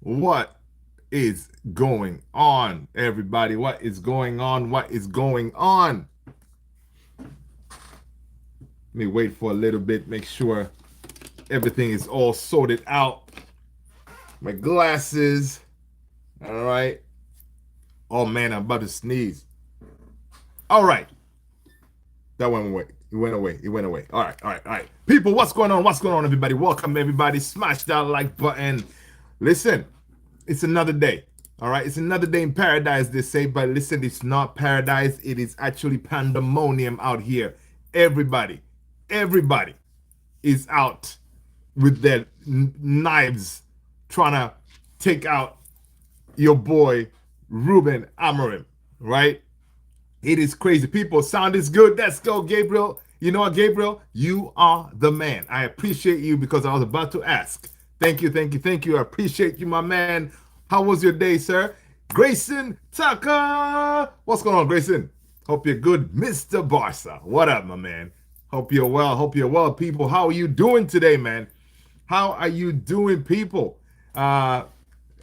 What is going on, everybody? What is going on? What is going on? Let me wait for a little bit, make sure everything is all sorted out. My glasses. All right. Oh man, I'm about to sneeze. All right. That went away. It went away. It went away. All right. All right. All right. People, what's going on? What's going on, everybody? Welcome, everybody. Smash that like button. Listen, it's another day. All right. It's another day in paradise, they say. But listen, it's not paradise. It is actually pandemonium out here. Everybody is out with their knives trying to take out your boy, Ruben Amorim, right? It is crazy. People, sound is good. Let's go, Gabriel. You know what, Gabriel? You are the man. I appreciate you because I was about to ask. Thank you, thank you, thank you. I appreciate you, my man. How was your day, sir? Grayson Tucker. What's going on, Grayson? Hope you're good. Mr. Barca. What up, my man? Hope you're well. Hope you're well, people. How are you doing today, man? How are you doing, people? I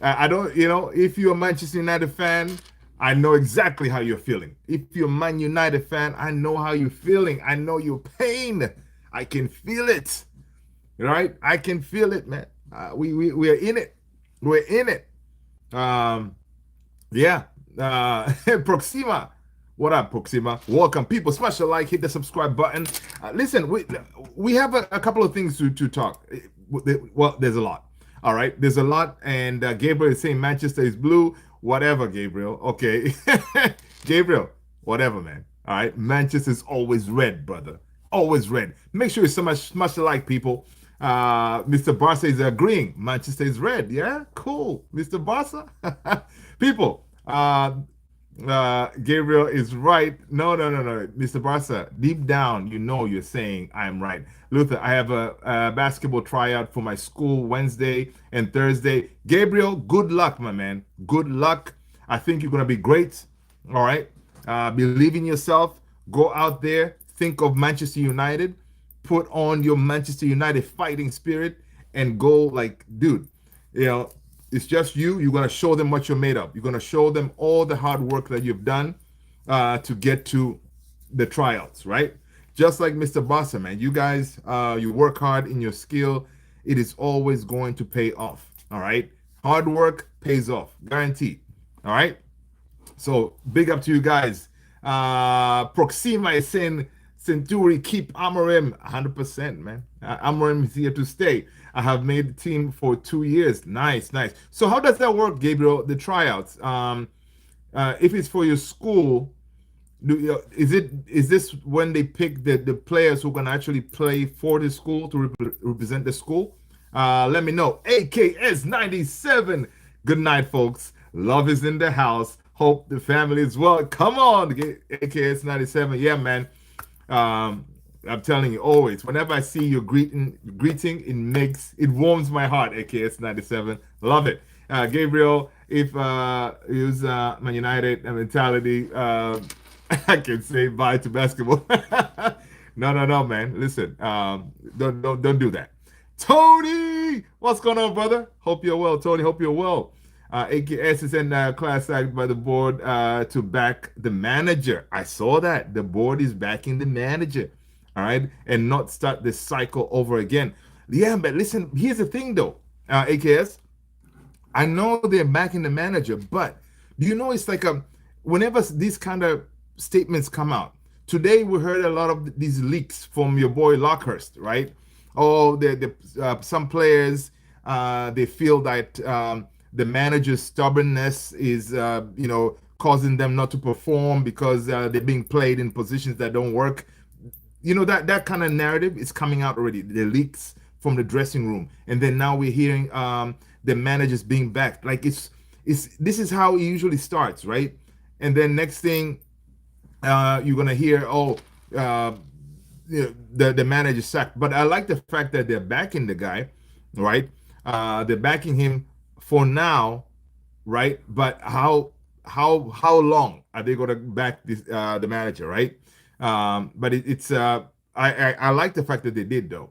don't, if you're a Manchester United fan, I know exactly how you're feeling. If you're a Man United fan, I know how you're feeling. I know your pain. I can feel it. Right? I can feel it, man. We're in it. We're in it. Um, yeah. Proxima. What up, Proxima? Welcome, people. Smash the like, hit the subscribe button. Listen, we have a couple of things to talk. Well, there's a lot. All right, there's a lot, and Gabriel is saying Manchester is blue. Whatever, Gabriel. Okay, Gabriel. Whatever, man. All right, Manchester is always red, brother. Always red. Make sure you smash the like, people. Mr. Barca is agreeing. Manchester is red. Yeah, cool, Mr. Barca. People. Gabriel is right. No. Mr. Barca, deep down, you know you're saying I'm right. Luther, I have a basketball tryout for my school Wednesday and Thursday. Gabriel, good luck, my man. Good luck. I think you're going to be great. All right. Believe in yourself. Go out there. Think of Manchester United. Put on your Manchester United fighting spirit and go like, dude, you know, it's just you. You're going to show them what you're made of. You're going to show them all the hard work that you've done to get to the tryouts, right? Just like Mr. Bossa, man. You guys, you work hard in your skill. It is always going to pay off, all right? Hard work pays off, guaranteed, all right? So big up to you guys. Proxima is saying Centuri keep Amorim 100%, man. Amorim is here to stay. I have made the team for 2 years. Nice, nice. So how does that work, Gabriel? The tryouts. If it's for your school, is this when they pick the players who can actually play for the school to represent the school? Let me know. AKS 97. Good night, folks. Love is in the house. Hope the family is well. Come on, AKS 97. Yeah, man. I'm telling you always. Whenever I see your greeting, it warms my heart. AKS 97. Love it. Gabriel, if you use Man United mentality, I can say bye to basketball. No, man. Listen, don't do that. Tony, what's going on, brother? Hope you're well, Tony. Hope you're well. AKS is in class act by the board to back the manager. I saw that the board is backing the manager, all right, and not start this cycle over again. Yeah, but listen, here's the thing though, AKS. I know they're backing the manager, but do you know it's like whenever these kind of statements come out. Today we heard a lot of these leaks from your boy Lockhurst, right? Oh, some players they feel that the manager's stubbornness is causing them not to perform because they're being played in positions that don't work. That kind of narrative is coming out already. The leaks from the dressing room, and then now we're hearing the managers being backed. Like it's this is how it usually starts, right? And then next thing you're gonna hear, the manager sacked. But I like the fact that they're backing the guy, right? They're backing him for now, right? But how long are they gonna back this the manager, right? But it's I like the fact that they did though.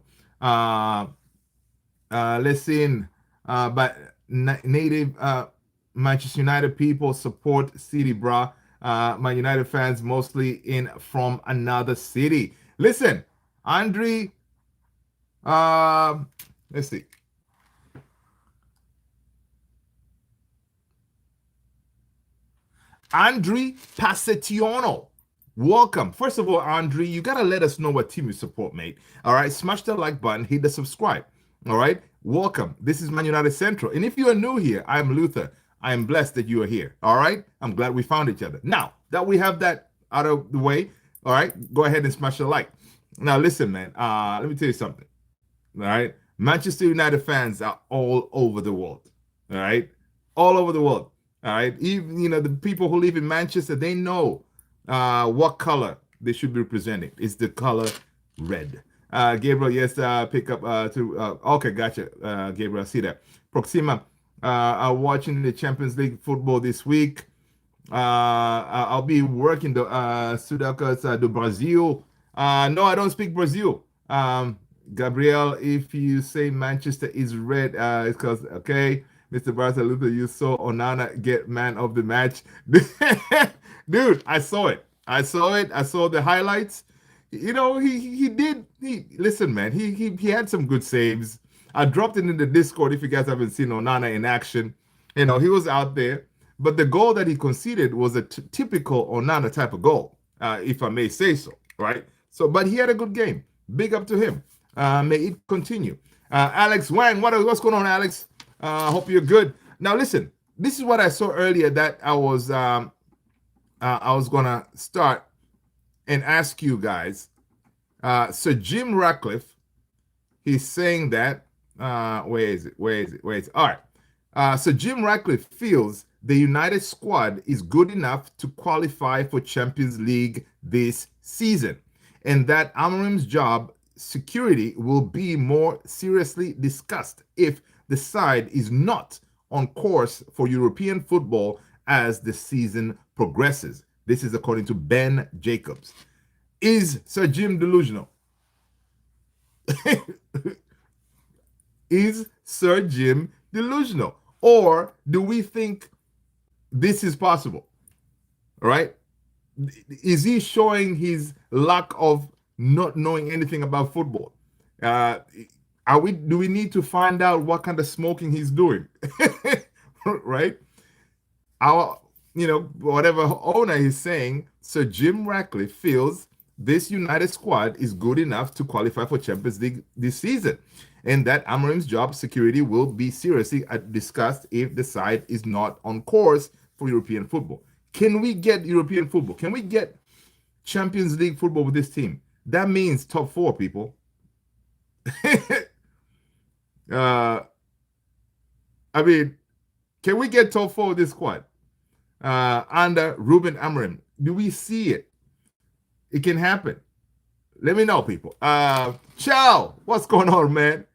Let's see. But native Manchester United people support City, bra. Man United fans mostly in from another city. Listen, Andre, uh, let's see. Andre Passetiono. Welcome. First of all, Andre, you gotta let us know what team you support, mate. All right, smash the like button, hit the subscribe. All right, welcome. This is Man United Central, and if you are new here, I am Luther. I am blessed that you are here. All right, I'm glad we found each other. Now that we have that out of the way, all right, go ahead and smash the like. Now listen, man. Let me tell you something. All right. Manchester United fans are all over the world. All right. All over the world. All right. Even the people who live in Manchester, they know what color they should be representing. It's the color red. Gabriel, yes, pick up to okay, gotcha. Gabriel, I see that. Proxima are watching the Champions League football this week. I'll be working the Sudacas do Brazil. No, I don't speak Brazil. Gabriel, if you say Manchester is red, it's because okay, Mr. Barca Luther, you saw Onana get man of the match. Dude, I saw it. I saw it. I saw the highlights. He did. He listen, man. He had some good saves. I dropped it in the Discord if you guys haven't seen Onana in action. He was out there. But the goal that he conceded was a typical Onana type of goal, if I may say so, right? So, but he had a good game. Big up to him. May it continue. Alex Wang, what's going on, Alex? Hope you're good. Now, listen. This is what I saw earlier that I was gonna start and ask you guys. So Jim Ratcliffe, he's saying that. Where is it? All right. So Jim Ratcliffe feels the United squad is good enough to qualify for Champions League this season, and that Amorim's job security will be more seriously discussed if the side is not on course for European football as the season progresses. This is according to Ben Jacobs. Is Sir Jim delusional? Is Sir Jim delusional? Or do we think this is possible? Right? Is he showing his lack of not knowing anything about football? Do we need to find out what kind of smoking he's doing? Right? Whatever owner is saying, Sir Jim Ratcliffe feels this United squad is good enough to qualify for Champions League this season, and that Amorim's job security will be seriously discussed if the side is not on course for European football. Can we get European football? Can we get Champions League football with this team? That means top four, people. I mean, can we get top four with this squad? Under Ruben Amorim. Do we see it? It can happen. Let me know, people. Ciao. What's going on, man?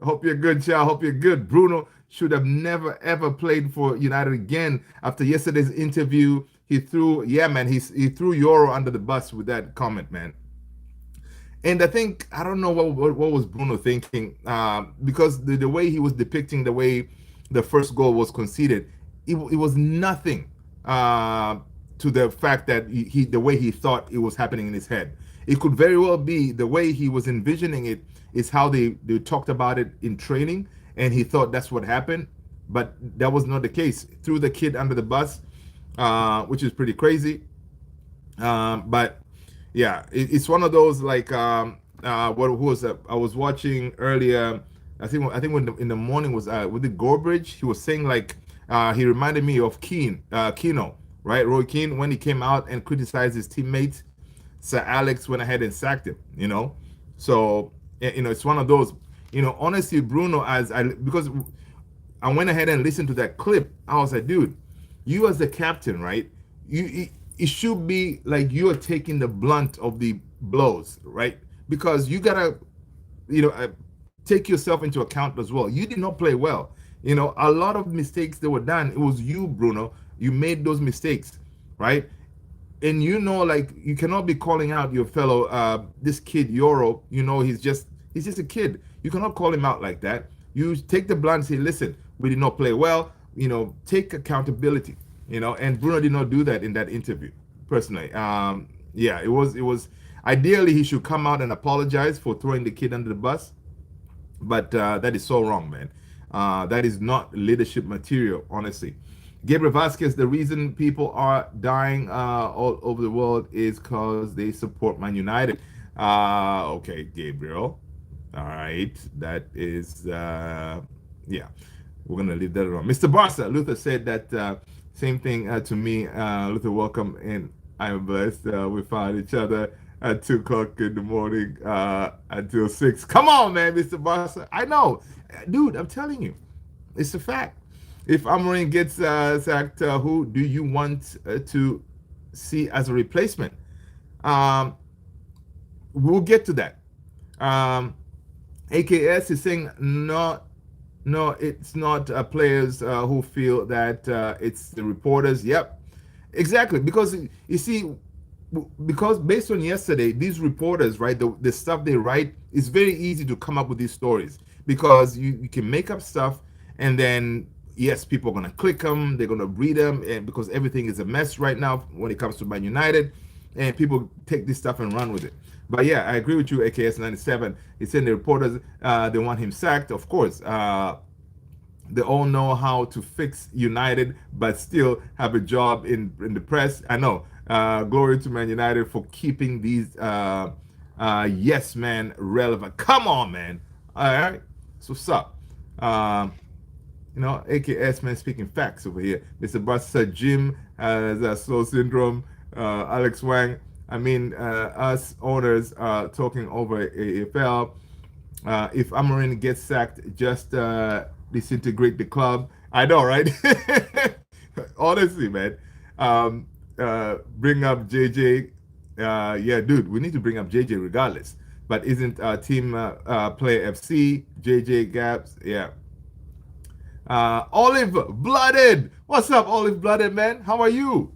Hope you're good, Ciao. Hope you're good. Bruno should have never, ever played for United again. After yesterday's interview, he threw Euro under the bus with that comment, man. And I don't know what was Bruno thinking, because the way he was depicting the way the first goal was conceded, it was nothing to the fact that the way he thought it was happening in his head. It could very well be the way he was envisioning it is how they talked about it in training, and he thought that's what happened, but that was not the case. Threw the kid under the bus, which is pretty crazy. But yeah, it's one of those like what who was I was watching earlier. I think when in the morning was with the Gorbridge, he was saying like he reminded me of Keno, right? Roy Keane, when he came out and criticized his teammates. Sir Alex went ahead and sacked him, So, it's one of those, honestly, Bruno, because I went ahead and listened to that clip, I was like, dude, you as the captain, right? It should be like you are taking the blunt of the blows, right? Because you gotta, take yourself into account as well. You did not play well. A lot of mistakes that were done, it was you, Bruno. You made those mistakes, right? And like you cannot be calling out your fellow this kid Euro. He's just a kid. You cannot call him out like that. You take the blunt and say, listen, We did not play well. Take accountability. And Bruno did not do that in that interview. Personally, yeah, it was. Ideally, he should come out and apologize for throwing the kid under the bus, but that is so wrong, man. That is not leadership material, honestly. Gabriel Vasquez, the reason people are dying all over the world is because they support Man United. Okay, Gabriel. All right, that is, yeah, we're going to leave that alone. Mr. Barca, Luther said that same thing to me. Luther, welcome, and I'm blessed. We found each other at 2 o'clock in the morning until 6. Come on, man, Mr. Barca. I know. Dude, I'm telling you, it's a fact. If Amorim gets sacked, who do you want to see as a replacement? We'll get to that. AKS is saying no, it's not players who feel that it's the reporters. Yep, exactly. Because you see, because based on yesterday, these reporters, right, the stuff they write, it's very easy to come up with these stories because you can make up stuff, and then yes, people are going to click them, they're going to read them, and because everything is a mess right now when it comes to Man United, and people take this stuff and run with it. But yeah, I agree with you, AKS 97. He's saying the reporters, they want him sacked. Of course, they all know how to fix United, but still have a job in the press. I know. Glory to Man United for keeping these yes man relevant. Come on, man. All right. So what's up? AKS man speaking facts over here. Mr. Buster Jim has a slow syndrome. Alex Wang. I mean, us owners talking over AFL. If Amorim gets sacked, just disintegrate the club. I know, right? Honestly, man. Bring up JJ. Yeah, dude, we need to bring up JJ regardless. But isn't team player FC, JJ Gaps? Yeah. Olive Blooded. What's up, Olive Blooded, man? How are you?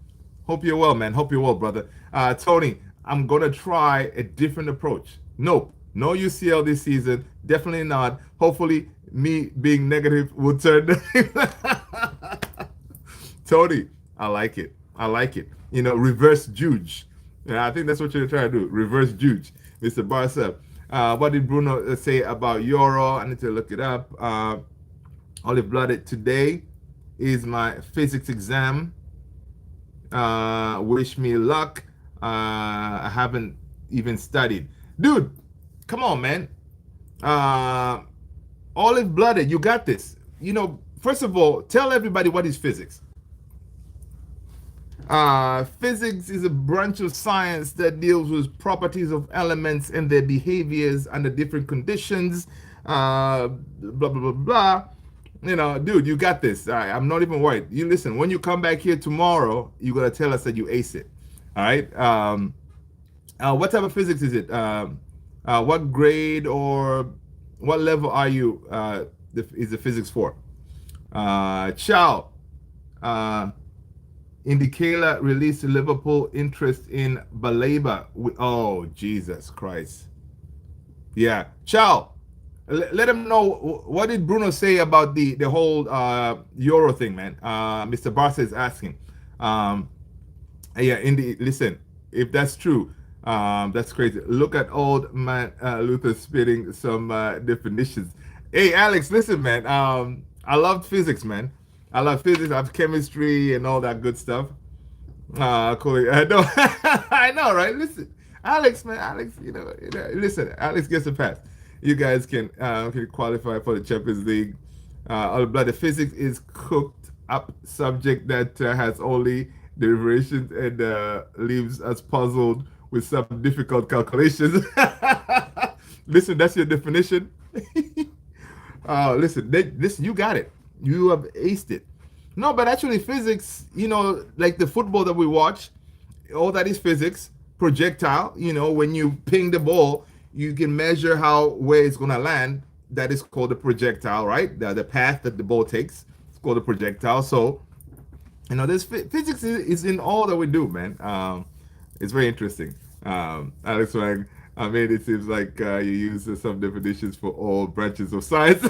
Hope you're well, man. Hope you're well, brother. Tony, I'm going to try a different approach. Nope. No UCL this season. Definitely not. Hopefully, me being negative will turn. Tony, I like it. I like it. Reverse juge. Yeah, I think that's what you're trying to do. Reverse juge. Mr. Barca. What did Bruno say about Euro? I need to look it up. Olive Blooded. Today is my physics exam. Wish me luck. I haven't even studied. Dude, come on, man. Olive Blooded, you got this. First of all, tell everybody what is physics. Physics is a branch of science that deals with properties of elements and their behaviors under different conditions. Blah, blah, blah, blah. Dude, you got this. All right, I'm not even worried. You listen, when you come back here tomorrow, you're going to tell us that you ace it. All right? What type of physics is it? What grade or what level are you, is the physics for? Chow. Indicator released Liverpool interest in Baleba. Oh, Jesus Christ. Yeah. Chow. Let him know, what did Bruno say about the whole Euro thing, man? Mr. Barca is asking. Yeah, listen, if that's true, that's crazy. Look at old man Luther spitting some definitions. Hey, Alex, listen, man. I love physics, man. I love physics. I have chemistry and all that good stuff. Cool. I know, I know, right? Listen, Alex, man, Alex. Listen, Alex gets a pass. You guys can qualify for the Champions League. All blood. The physics is cooked up subject that has only derivations and leaves us puzzled with some difficult calculations. Listen, that's your definition. Listen, you got it. You have aced it. No, but actually physics, like the football that we watch, all that is physics. Projectile, when you ping the ball, you can measure where it's going to land. That is called a projectile, right? The path that the ball takes. It's called a projectile. So, this physics is in all that we do, man. It's very interesting. Alex Wang, it seems like you use some definitions for all branches of science.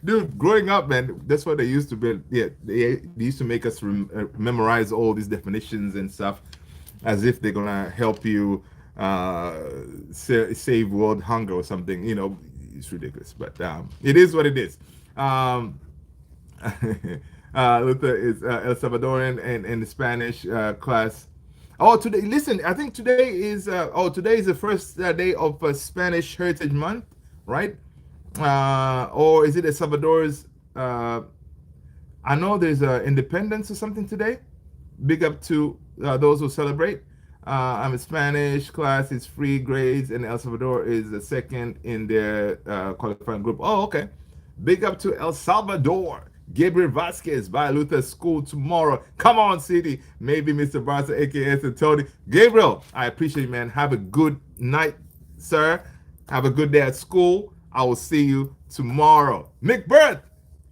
Dude, growing up, man, that's what they used to be. Yeah, they used to make us memorize all these definitions and stuff, as if they're gonna help you save world hunger or something. It's ridiculous, but it is what it is. Um, Luther is El Salvadorian and the Spanish class. Oh, today, listen, I think today is the first day of Spanish Heritage Month, right? Or is it El Salvador's? Uh, I know there's Independence or something today. Big up to those who celebrate. I'm a Spanish class is free grades, and El Salvador is the second in their qualifying group. Oh, okay. Big up to El Salvador. Gabriel Vasquez by Luther School tomorrow. Come on, City. Maybe Mr. Barca, AKS, and Tony. Gabriel, I appreciate you, man. Have a good night, sir. Have a good day at school. I will see you tomorrow. McBirth,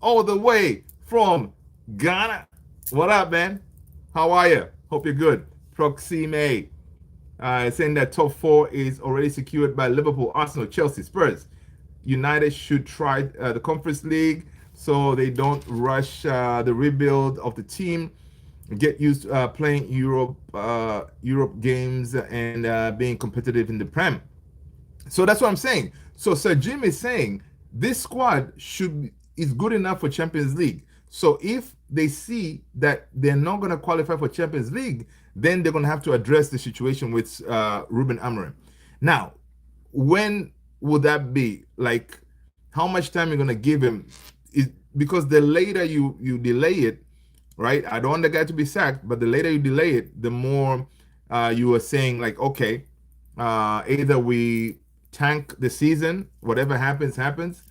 all the way from Ghana. What up, man? How are you? Hope you're good. Proxime saying that top four is already secured by Liverpool, Arsenal, Chelsea, Spurs. United should try the Conference League so they don't rush the rebuild of the team. Get used to playing Europe games and being competitive in the Prem. So that's what I'm saying. So Sir Jim is saying this squad is good enough for Champions League. So if they see that they're not going to qualify for Champions League, then they're going to have to address the situation with Ruben Amorim. Now, when would that be? Like, how much time you're going to give him? Because the later you delay it, right? I don't want the guy to be sacked, but the later you delay it, the more you are saying like, okay, either we tank the season, whatever happens,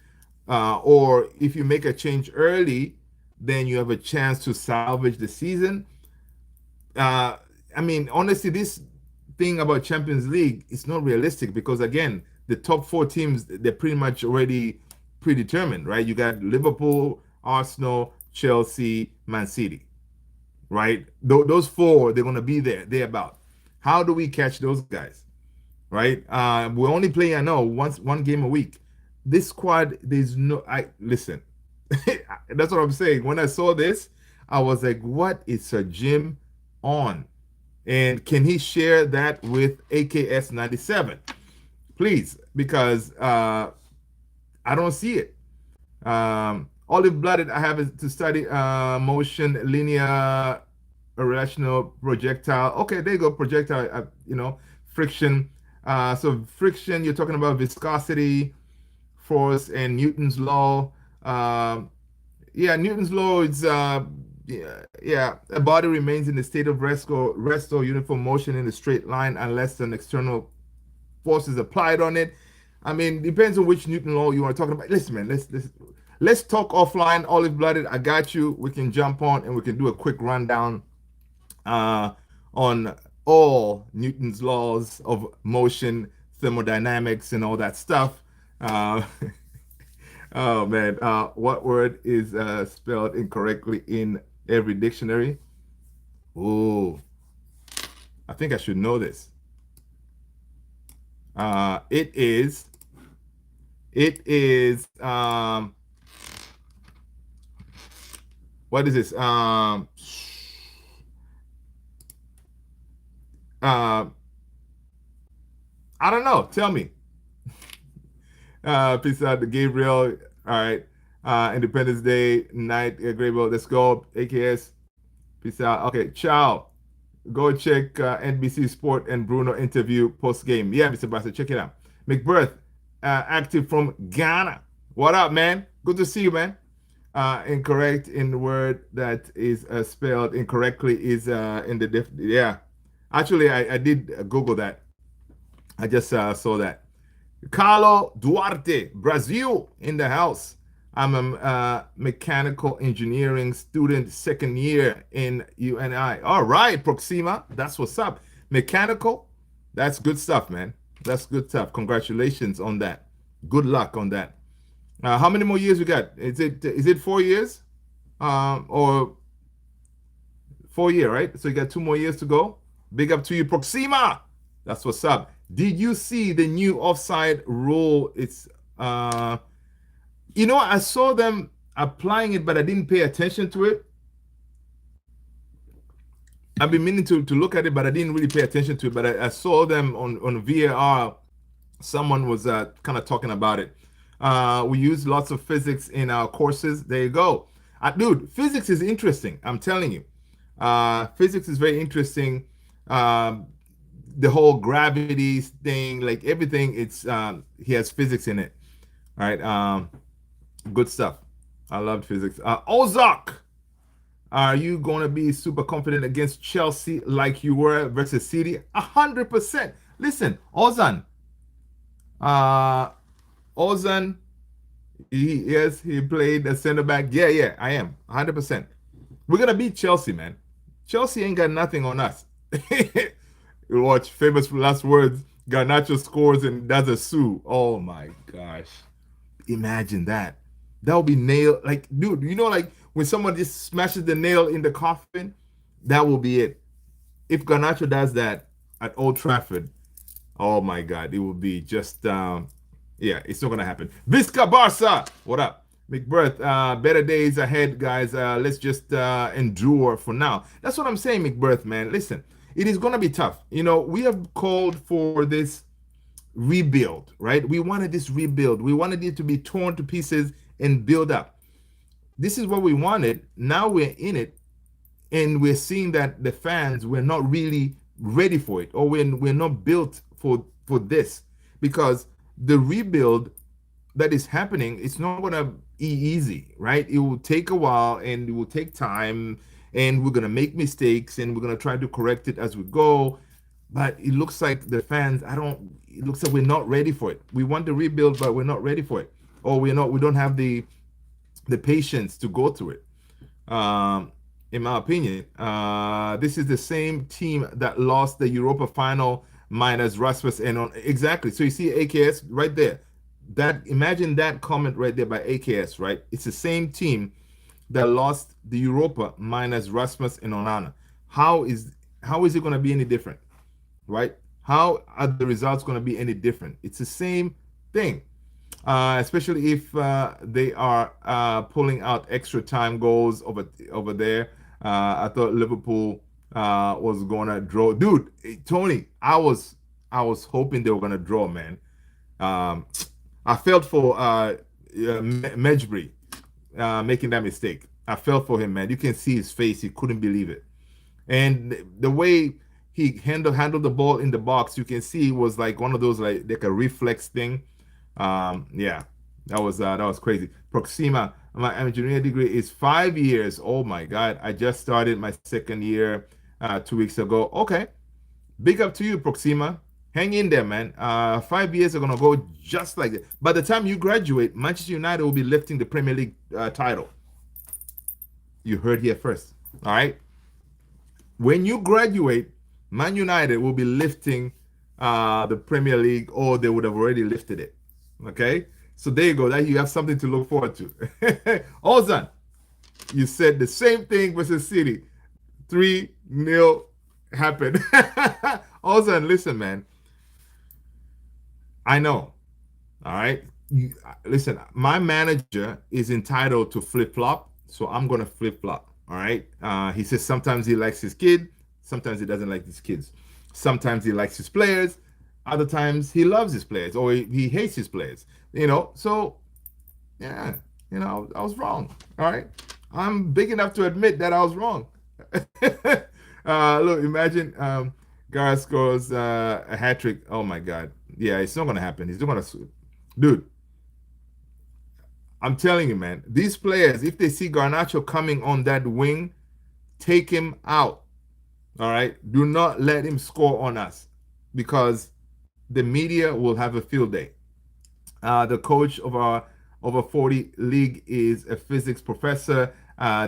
or if you make a change early, then you have a chance to salvage the season. I mean, honestly, this thing about Champions League is not realistic because again, the top four teams they're pretty much already predetermined, right? You got Liverpool, Arsenal, Chelsea, Man City, right? Those four they're gonna be thereabout. How do we catch those guys, right? We're only playing, I know, one game a week. This squad, there's no. I listen. That's what I'm saying. When I saw this, I was like, "What is Sir Jim on?" And can he share that with AKS 97, please? Because I don't see it. Olive blooded. I have to study motion, linear, irrational, projectile. Okay, there you go. Projectile. Friction. So friction. You're talking about viscosity, force, and Newton's law. Yeah, Newton's law is yeah. A body remains in the state of rest or uniform motion in a straight line unless an external force is applied on it. I mean, depends on which Newton law you want to talk about. Listen, man, let's talk offline. Olive blooded, I got you. We can jump on and we can do a quick rundown on all Newton's laws of motion, thermodynamics, and all that stuff. Oh man, what word is spelled incorrectly in every dictionary? Oh, I think I should know this. It is. What is this? I don't know. Tell me. Peace out to Gabriel. All right. Independence Day night, Gabriel. Let's go. AKS. Peace out. Okay. Ciao. Go check NBC Sport and Bruno interview post game. Yeah, Mr. Barca, check it out. McBirth, active from Ghana. What up, man? Good to see you, man. Incorrect in the word that is spelled incorrectly is in the yeah. Actually, I did Google that. I just saw that. Carlo Duarte, Brazil in the house. I'm a mechanical engineering student, second year in UNI. All right, Proxima, that's what's up. Mechanical, that's good stuff, man. That's good stuff. Congratulations on that. Good luck on that. How many more years we got? Is it 4 years? Or 4 year, right? So you got 2 more years to go. Big up to you, Proxima. That's what's up. Did you see the new offside rule? It's I saw them applying it, but I didn't pay attention to it. I've been meaning to look at it, but I didn't really pay attention to it. But I saw them on VAR. Someone was kind of talking about it. We use lots of physics in our courses. There you go. Dude, physics is interesting. I'm telling you. Physics is very interesting. Um, the whole gravity thing, like everything, he has physics in it. All right. Good stuff. I loved physics. Ozark, are you going to be super confident against Chelsea like you were versus City? 100%. Listen, uh, Ozan, yes, he played a center back. Yeah, yeah, I am 100%. We're gonna beat Chelsea, man. Chelsea ain't got nothing on us. You watch famous last words. Garnacho scores and does a sue. Oh my gosh! Imagine that. That would be nail. Like, dude, like when someone just smashes the nail in the coffin, that will be it. If Garnacho does that at Old Trafford, oh my God, it will be just yeah, it's not gonna happen. Visca Barca, what up? McBirth, better days ahead, guys. Let's just endure for now. That's what I'm saying, McBirth, man. Listen, it is gonna be tough. We have called for this rebuild, right? We wanted this rebuild. We wanted it to be torn to pieces and build up. This is what we wanted. Now we're in it, and we're seeing that the fans were not really ready for it, or we're not built for this, because the rebuild that is happening, it's not going to be easy, right? It will take a while, and it will take time, and we're going to make mistakes, and we're going to try to correct it as we go. But it looks like the fans, it looks like we're not ready for it. We want the rebuild, but we're not ready for it, or we don't have the patience to go through it. In my opinion, this is the same team that lost the Europa final minus Rasmus and on exactly. So you see AKS right there. Imagine that comment right there by AKS, right? It's the same team that lost the Europa minus Rasmus and Onana. How is it going to be any different, right? How are the results going to be any different? It's the same thing. Especially if they are pulling out extra time goals over there. I thought Liverpool was gonna draw, dude. Tony, I was hoping they were gonna draw, man. Um, I felt for Mejbri making that mistake. I felt for him, man. You can see his face; he couldn't believe it, and the way he handled the ball in the box, you can see it was like one of those like a reflex thing. Yeah, that was crazy. Proxima, my engineering degree is 5 years. Oh my God, I just started my second year 2 weeks ago. Okay, big up to you, Proxima. Hang in there, man. 5 years are gonna go just like that. By the time you graduate, Manchester United will be lifting the Premier League title. You heard here first. All right. When you graduate, Man United will be lifting the Premier League, or they would have already lifted it. Okay, so there you go. That you have something to look forward to. Ozan, you said the same thing versus City. 3-0 happened. Ozan, listen, man. I know. All right. Listen, my manager is entitled to flip flop, so I'm gonna flip flop. All right. He says sometimes he likes his kid, sometimes he doesn't like his kids. Sometimes he likes his players, other times he loves his players, or he hates his players. So yeah, I was wrong. All right. I'm big enough to admit that I was wrong. Look, imagine Gareth scores a hat trick. Oh my God. Yeah, it's not gonna happen. He's not gonna, dude. I'm telling you, man. These players, if they see Garnacho coming on that wing, take him out. All right. Do not let him score on us, because the media will have a field day. The coach of our over 40 league is a physics professor,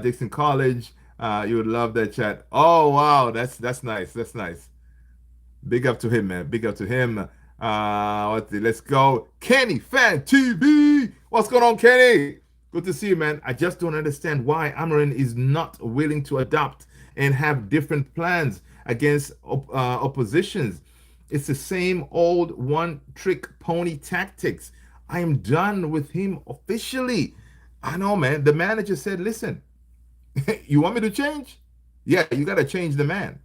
Dixon College. You would love that chat. Oh wow, that's nice. That's nice. Big up to him, man. Big up to him. Let's go. Kenny, Fan TV. What's going on, Kenny? Good to see you, man. I just don't understand why Amarin is not willing to adapt and have different plans against oppositions. It's the same old one-trick pony tactics. I am done with him officially. I know, man. The manager said, listen, you want me to change? Yeah, you got to change the man.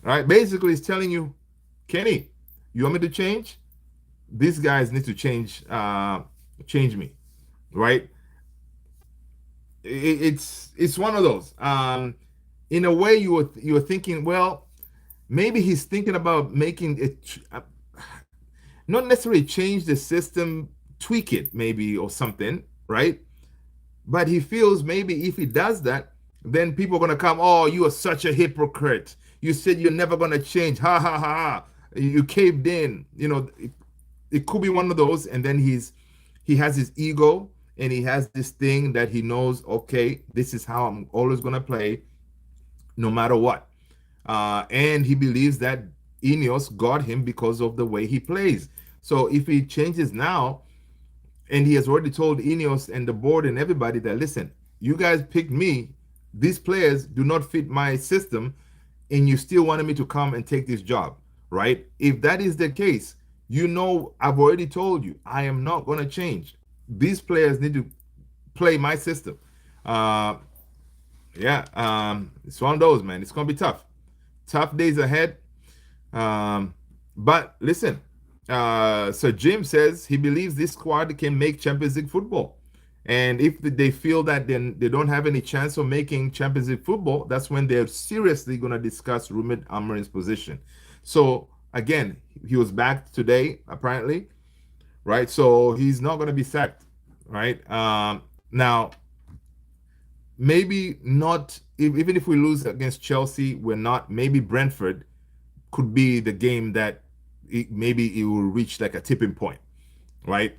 All right. Basically, he's telling you, Kenny, you want me to change? These guys need to change me. Right. It's one of those. In a way, you were thinking, well, maybe he's thinking about making it, not necessarily change the system, tweak it maybe or something, right? But he feels maybe if he does that, then people are gonna come. Oh, you are such a hypocrite. You said you're never gonna change. Ha ha ha ha. You caved in. It could be one of those. And then he has his ego and he has this thing that he knows. Okay, this is how I'm always gonna play, no matter what. And he believes that Ineos got him because of the way he plays. So if he changes now, and he has already told Ineos and the board and everybody that, listen, you guys picked me. These players do not fit my system, and you still wanted me to come and take this job, right? If that is the case, I've already told you, I am not going to change. These players need to play my system. Uh, yeah, it's one of those, man. It's going to be tough. Tough days ahead. Um, but listen, Sir Jim says he believes this squad can make Champions League football. And if they feel that then they don't have any chance of making Champions League football, that's when they're seriously going to discuss Ruben Amorim's position. So again, he was back today, apparently, right? So he's not going to be sacked, right? Now, maybe not, even if we lose against Chelsea, we're not, maybe Brentford could be the game that maybe it will reach like a tipping point, right?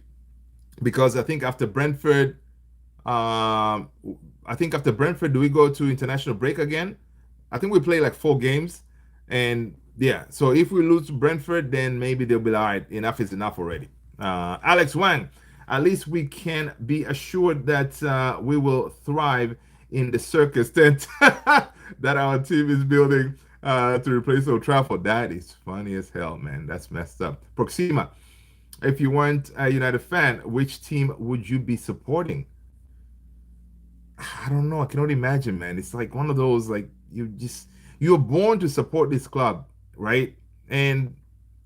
Because I think after Brentford, do we go to international break again? I think we play like 4 games, and yeah. So if we lose to Brentford, then maybe they'll be like, all right, enough is enough already. Alex Wang, at least we can be assured that we will thrive in the circus tent that our team is building to replace Old Trafford. That is funny as hell, man. That's messed up. Proxima, if you weren't a United fan, which team would you be supporting? I don't know. I cannot imagine, man. It's like one of those, like, you're born to support this club, right? And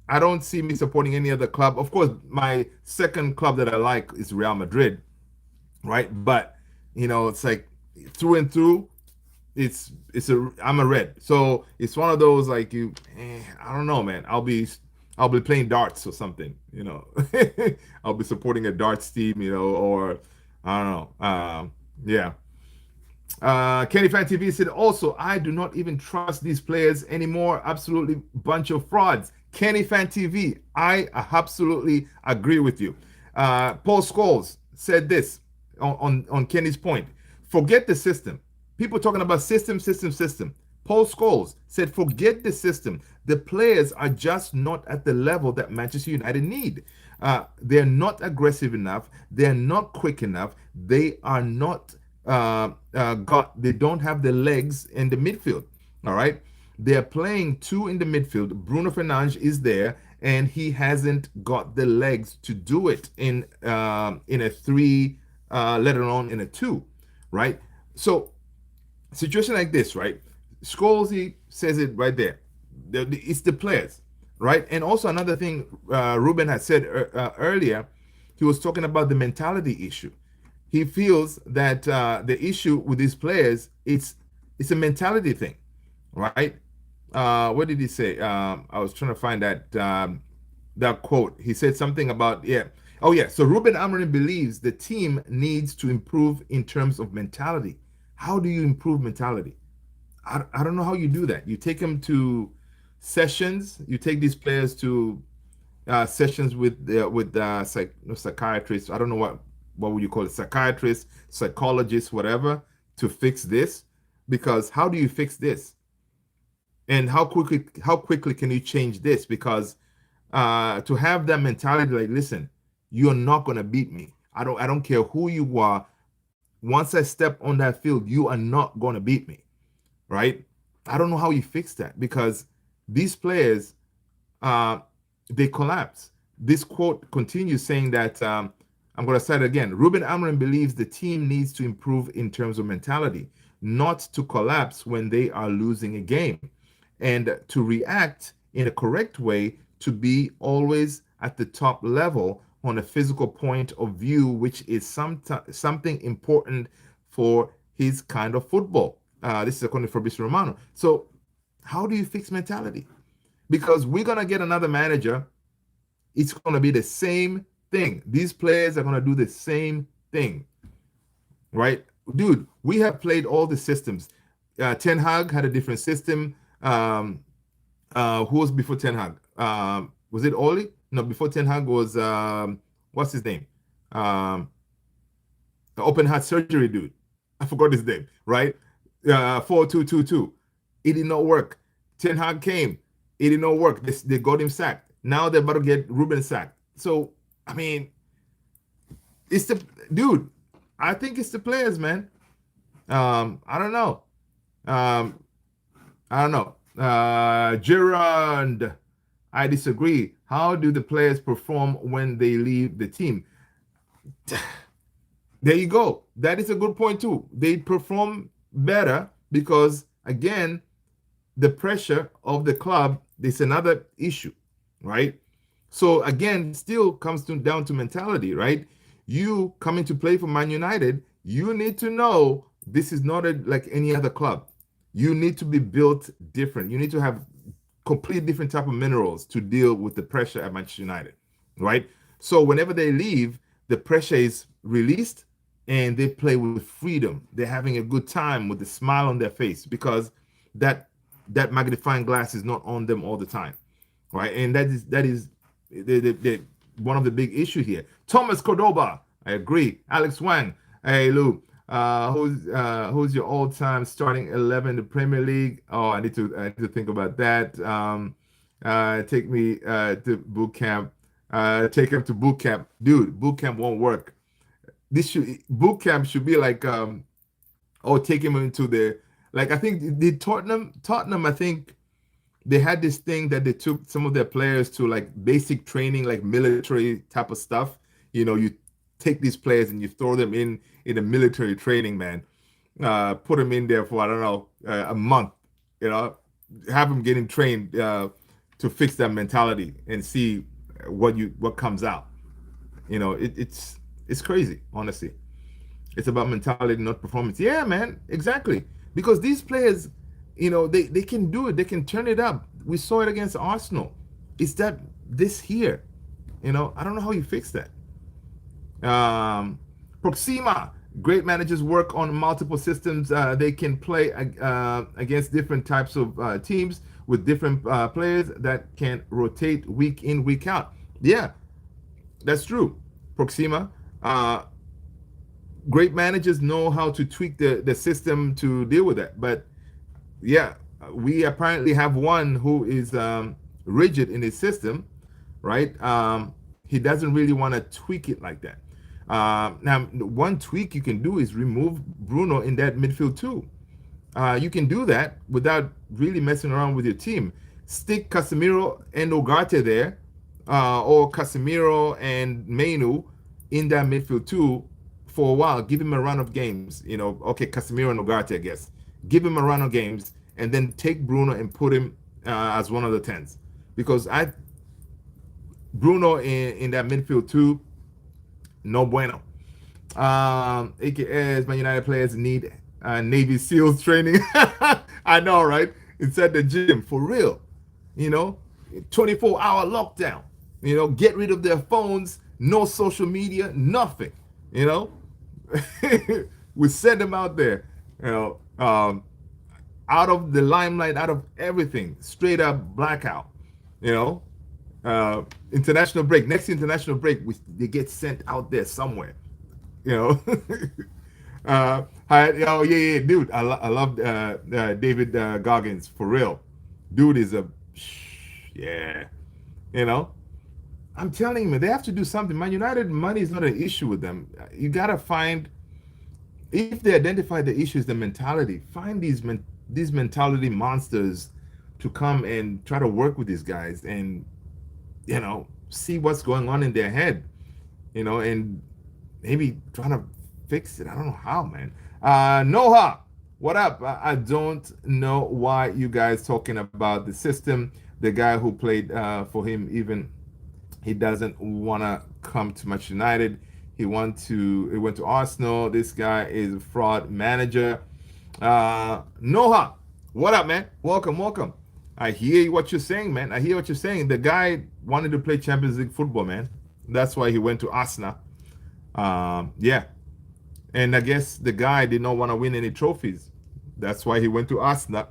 I don't see me supporting any other club. Of course, my second club that I like is Real Madrid, right? But it's like through and through, I'm a red. So it's one of those like I don't know, man. I'll be playing darts or something, I'll be supporting a darts team, or I don't know. Yeah. Kenny Fan TV said also, I do not even trust these players anymore. Absolutely bunch of frauds. Kenny Fan TV, I absolutely agree with you. Paul Scholes said this on Kenny's point. Forget the system. People talking about system, system, system. Paul Scholes said, forget the system. The players are just not at the level that Manchester United need. They're not aggressive enough. They're not quick enough. They are not they don't have the legs in the midfield. All right. They're playing two in the midfield. Bruno Fernandes is there, and he hasn't got the legs to do it in a three, let alone in a two, right? So, situation like this, right? Scholesy says it right there. It's the players, right? And also another thing Ruben had said earlier, he was talking about the mentality issue. He feels that the issue with these players, it's a mentality thing, right? What did he say? I was trying to find that quote. He said something about, yeah. Oh yeah. So Ruben Amorim believes the team needs to improve in terms of mentality. How do you improve mentality? I don't know how you do that. You take them to sessions. You take these players to sessions with psychiatrists. I don't know what would you call it, psychiatrists, psychologists, whatever, to fix this. Because how do you fix this? And how quickly can you change this? Because to have that mentality, like, listen, you're not gonna beat me. I don't care who you are. Once I step on that field, you are not gonna beat me, right? I don't know how you fix that, because these players, they collapse. This quote continues saying that I'm going to say it again. Ruben Amorim believes the team needs to improve in terms of mentality, not to collapse when they are losing a game, and to react in a correct way to be always at the top level on a physical point of view, which is something important for his kind of football. This is according to Fabrizio Romano. So, how do you fix mentality? Because we're going to get another manager, it's going to be the same thing. These players are going to do the same thing, right? Dude, we have played all the systems. Ten Hag had a different system. Who was before Ten Hag? Was it Oli? No, before Ten Hag was what's his name? The open heart surgery dude. I forgot his name. Right? 4-2-2-2. It did not work. Ten Hag came. It did not work. They got him sacked. Now they're about to get Ruben sacked. So I mean, it's the dude. I think it's the players, man. I don't know. I don't know. Gerard, I disagree. How do the players perform when they leave the team? There you go. That is a good point too. They perform better because again, the pressure of the club is another issue, right? So again, still comes down to mentality, right? You coming to play for Man United, you need to know this is not like any other club. You need to be built different. You need to have complete different type of minerals to deal with the pressure at Manchester United, right? So whenever they leave, the pressure is released and they play with freedom. They're having a good time with a smile on their face because that magnifying glass is not on them all the time, right? And that is one of the big issues here. Thomas Cordoba, I agree. Alex Wang, hey Lou, who's your all-time starting 11 in the Premier League? Oh, I need to think about that. Take me to boot camp. Take him to boot camp, dude. Boot camp won't work. Boot camp should be like take him into the like I think the Tottenham I think they had this thing that they took some of their players to like basic training, like military type of stuff. You take these players and you throw them in a military training, man. Put them in there for I don't know a month. Have them getting trained to fix that mentality and see what comes out. It's crazy, honestly. It's about mentality, not performance. Yeah, man, exactly. Because these players, they can do it. They can turn it up. We saw it against Arsenal. It's this here. I don't know how you fix that. Proxima. Great managers work on multiple systems. They can play against different types of teams with different players that can rotate week in, week out. Yeah, that's true. Proxima. Great managers know how to tweak the system to deal with that. But yeah, we apparently have one who is rigid in his system, right? He doesn't really want to tweak it like that. Now, one tweak you can do is remove Bruno in that midfield too. You can do that without really messing around with your team. Stick Casemiro and Ugarte there, or Casemiro and Mainu in that midfield too for a while. Give him a run of games. Okay, Casemiro and Ugarte, I guess. Give him a run of games and then take Bruno and put him as one of the 10s. Because Bruno in that midfield too, no bueno. AKAs, Man United players need Navy SEALs training. I know, right? Inside the gym, for real. 24-hour lockdown. Get rid of their phones, no social media, nothing. We send them out there, out of the limelight, out of everything, straight up blackout. International break. Next international break, they get sent out there somewhere. Yeah, dude. I love David Goggins, for real. Dude is yeah. I'm telling you, they have to do something. Man United money is not an issue with them. You gotta find, if they identify the issue is the mentality, find these mentality monsters to come and try to work with these guys and see what's going on in their head, and maybe trying to fix it. I don't know how, man. Noah, what up? I don't know why you guys talking about the system. The guy who played for him, even he doesn't want to come to Manchester United. He went to Arsenal. This guy is a fraud manager. Noah, what up, man? Welcome, welcome. I hear what you're saying, man. I hear what you're saying. The guy wanted to play Champions League football, man. That's why he went to Arsenal. Yeah, and I guess the guy did not want to win any trophies. That's why he went to Arsenal.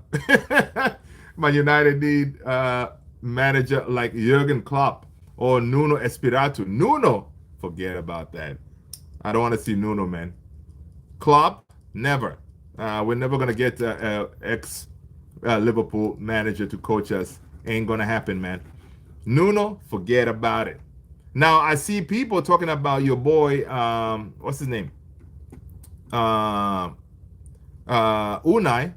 Man United need manager like Jurgen Klopp or Nuno Espirito. Nuno, forget about that. I don't want to see Nuno, man. Klopp, never. We're never gonna get ex Liverpool manager to coach us. Ain't gonna happen, man. Nuno, forget about it. Now I see people talking about your boy. What's his name? Uh, Unai.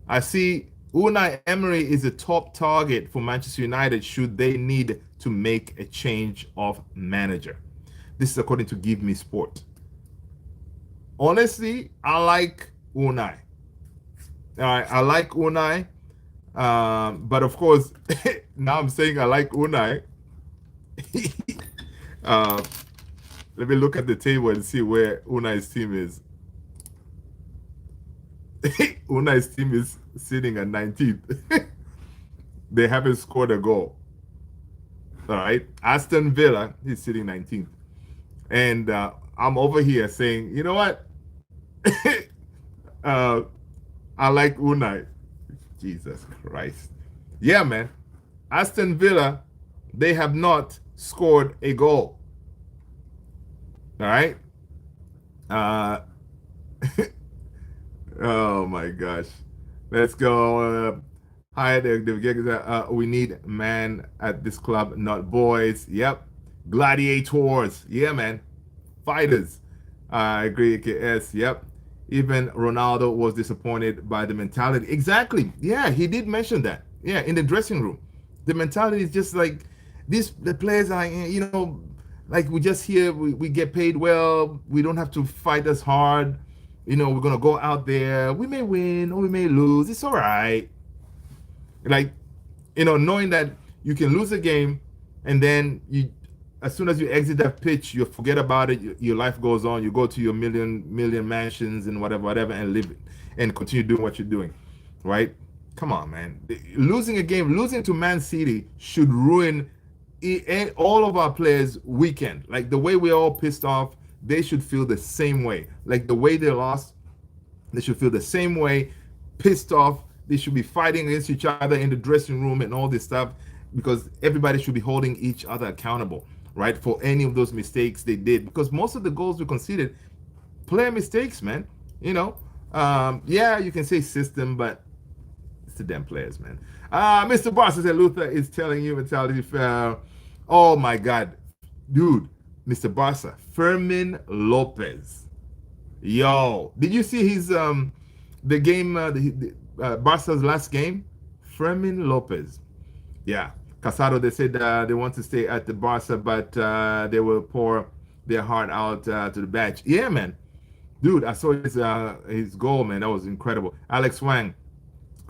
I see Unai Emery is a top target for Manchester United should they need to make a change of manager. This is according to Give Me Sport. Honestly, I like Unai. I like Unai. But of course, now I'm saying I like Unai. uh, Let me look at the table and see where Unai's team is. Unai's team is sitting at 19th. They haven't scored a goal. All right. Aston Villa is sitting 19th. And I'm over here saying, you know what? uh, I like Unai. Jesus Christ. Yeah, man. Aston Villa, they have not scored a goal. All right. Oh my gosh. Let's go. Hi, we need man at this club, not boys. Yep. Gladiators. Yeah, man. Fighters. I agree, KS. Yep. Even Ronaldo was disappointed by the mentality. Exactly. Yeah, he did mention that. Yeah, in the dressing room. The mentality is just like the players are, like we just here, we get paid well. We don't have to fight as hard. We're gonna go out there. We may win or we may lose. It's all right. Like, knowing that you can lose a game, and then as soon as you exit that pitch, you forget about it. Your life goes on. You go to your million mansions and whatever, and live it, and continue doing what you're doing, right? Come on, man. Losing a game, losing to Man City should ruin all of our players' weekend. Like the way we're all pissed off, they should feel the same way. Like the way they lost, they should feel the same way, pissed off. They should be fighting against each other in the dressing room and all this stuff, because everybody should be holding each other accountable, right, for any of those mistakes they did. Because most of the goals we conceded, player mistakes, man. Yeah, you can say system, but it's the damn players, man. Mr. Barca said Luther is telling you mentality. Oh my God, dude, Mr. Barca, Fermin Lopez. Yo, did you see his the game, Barca's last game? Fermin Lopez. Yeah, Casado. They said they want to stay at the Barca, but they will pour their heart out to the bench. Yeah, man, dude, I saw his goal, man. That was incredible. Alex Wang.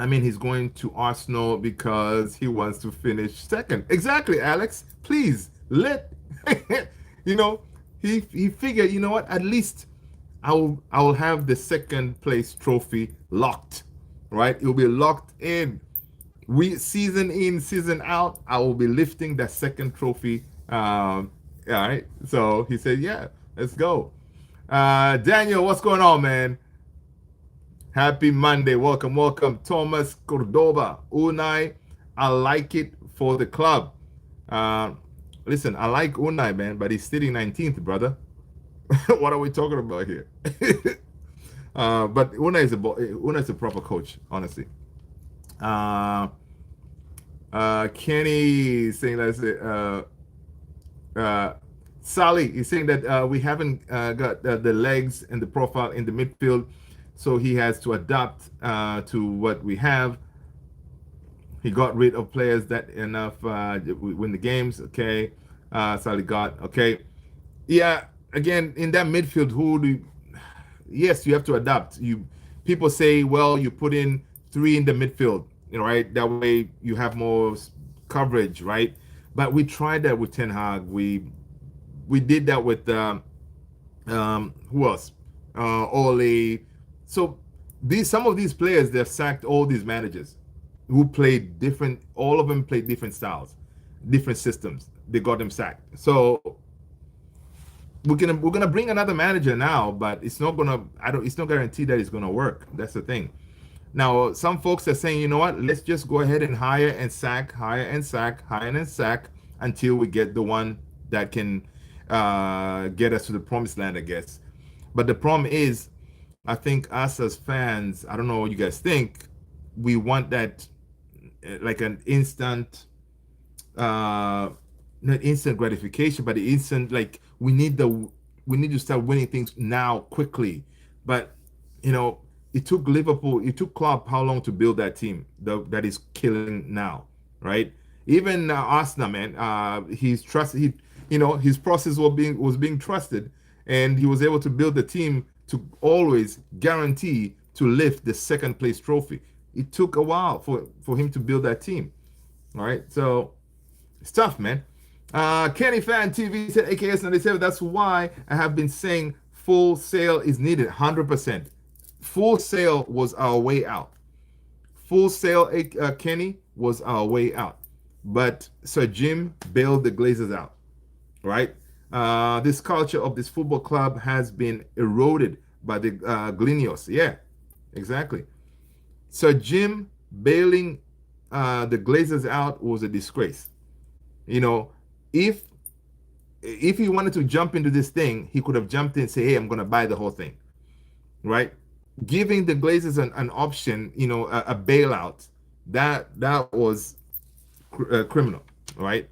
I mean, he's going to Arsenal because he wants to finish second. Exactly, Alex. Please let he figured, you know what? At least I will have the second place trophy locked, right? It will be locked in. Season in, season out, I will be lifting that second trophy. All right. So he said, yeah, let's go. Daniel, what's going on, man? Happy Monday. Welcome, welcome. Thomas Cordoba. Unai, I like it for the club. Listen, I like Unai, man, but he's sitting 19th, brother. What are we talking about here? But Unai is a proper coach, honestly. Kenny is saying Sally is saying that we haven't got the legs and the profile in the midfield, so he has to adapt to what we have. He got rid of players that enough win the games. Okay, Sally got okay. Yeah, again, in that midfield, who do yes, you have to adapt. You people say, well, you put in three in the midfield, right? That way you have more coverage, right? But we tried that with Ten Hag. We did that with who else? Ole. So these some of these players they've sacked all these managers who played different. All of them played different styles, different systems. They got them sacked. So we're gonna bring another manager now, but it's not gonna. I don't. It's not guaranteed that it's gonna work. That's the thing. Now some folks are saying, you know what? Let's just go ahead and hire and sack, hire and sack, hire and sack until we get the one that can get us to the promised land, I guess. But the problem is, I think us as fans, I don't know what you guys think. We want that like an instant uh not instant gratification, but the instant like we need to start winning things now quickly. But it took Liverpool, it took Klopp how long to build that team that is killing now, right? Even Arsenal, man, he's trusted. His process was being trusted, and he was able to build the team to always guarantee to lift the second place trophy. It took a while for him to build that team. All right, so it's tough, man. Kenny Fan TV said AKS 97. That's why I have been saying full sale is needed. 100%. Full sale was our way out. Full sale, Kenny, was our way out. But Sir Jim bailed the Glazers out, right? This culture of this football club has been eroded by the Glinios. Yeah, exactly. Sir Jim bailing the Glazers out was a disgrace. You know, if if he wanted to jump into this thing, he could have jumped in and say, "Hey, I'm going to buy the whole thing," right? Giving the Glazers an option, a bailout, that was criminal, right?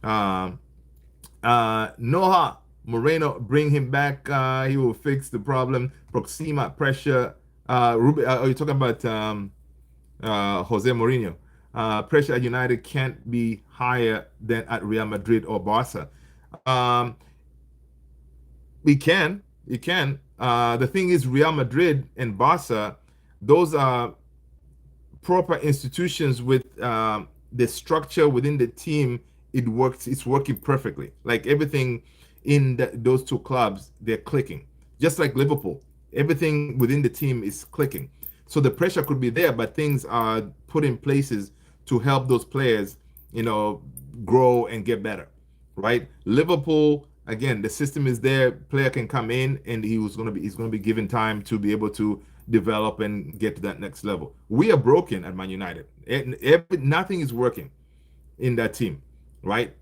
Um, Noah Moreno, bring him back. He will fix the problem. Proxima pressure. Ruben, are you talking about Jose Mourinho? Pressure at United can't be higher than at Real Madrid or Barca. Um, we can, you can. The thing is, Real Madrid and Barca, those are proper institutions with the structure within the team. It works. It's working perfectly. Like everything in those two clubs, they're clicking. Just like Liverpool, everything within the team is clicking. So the pressure could be there, but things are put in places to help those players, grow and get better, right? Liverpool, again, the system is there. Player can come in, and he's going to be given time to be able to develop and get to that next level. We are broken at Man United. Nothing is working in that team, right?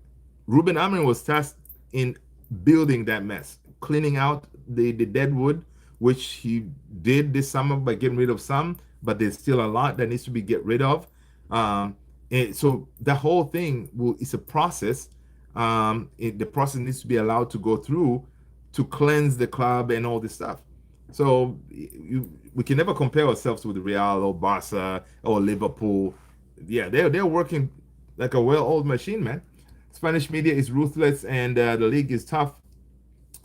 Ruben Amorim was tasked in building that mess, cleaning out the dead wood, which he did this summer by getting rid of some, but there's still a lot that needs to be get rid of. And so the whole thing is a process. The process needs to be allowed to go through to cleanse the club and all this stuff. So we can never compare ourselves with Real or Barca or Liverpool. Yeah, they're working like a well-oiled machine, man. Spanish media is ruthless, and the league is tough,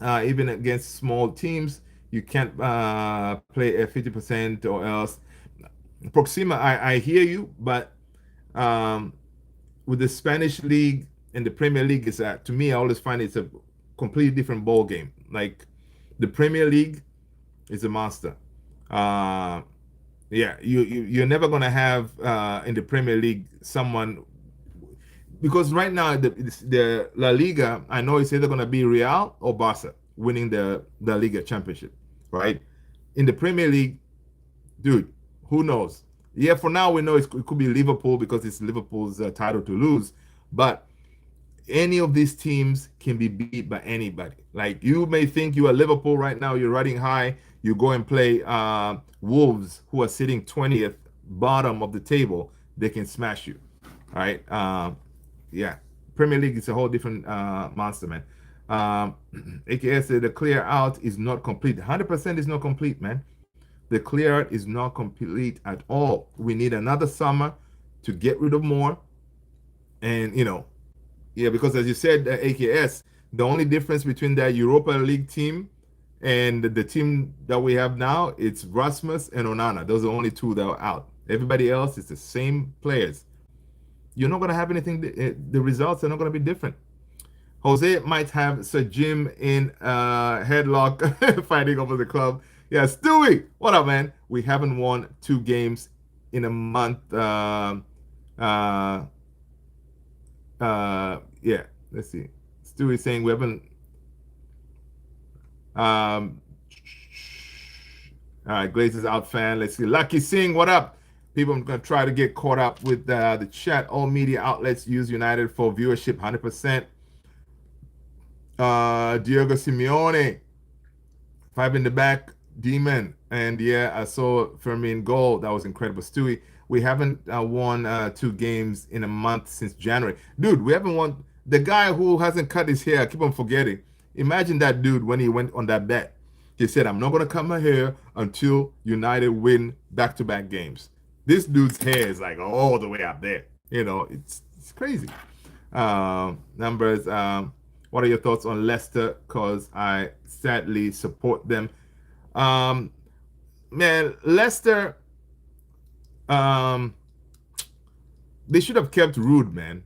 even against small teams. You can't play at 50% or else. Proxima, I hear you, but um, with the Spanish league and the Premier League, is that to me, I always find it's a completely different ball game. Like the Premier League is a monster. Uh, yeah, you're never gonna have in the Premier League someone, because right now the La Liga, I know it's either gonna be Real or Barca winning the La Liga championship, right? In the Premier League, dude, who knows? Yeah, for now we know it could be Liverpool because it's Liverpool's title to lose, but any of these teams can be beat by anybody. Like you may think you are Liverpool right now, you're riding high, you go and play Wolves, who are sitting 20th bottom of the table, they can smash you. All right. Yeah. Premier League is a whole different monster, man. AKS said the clear out is not complete. 100% is not complete, man. The clear out is not complete at all. We need another summer to get rid of more. And, yeah, because as you said, AKS, The only difference between that Europa League team and the team that we have now, it's Rasmus and Onana. Those are the only two that are out. Everybody else is the same players. You're not going to have anything, the results are not going to be different. Jose might have Sir Jim in headlock fighting over the club. Yeah, Stewie, what up, man? We haven't won 2 games in a month. Uh, yeah, let's see. Stewie saying we haven't. Um, all right, Glazers out fan. Let's see. Lucky Singh, what up? People are going to try to get caught up with the chat. All media outlets use United for viewership 100%. Diego Simeone, 5 in the back, Demon. And yeah, I saw Fermin goal. That was incredible. Stewie, we haven't won 2 games in a month since January. Dude, we haven't won. The guy who hasn't cut his hair, I keep on forgetting. Imagine that dude when he went on that bet. He said, I'm not going to cut my hair until United win back-to-back games. This dude's hair is like all the way up there. It's crazy. Numbers. What are your thoughts on Leicester? Because I sadly support them. Man, Leicester, um, they should have kept Rude, man.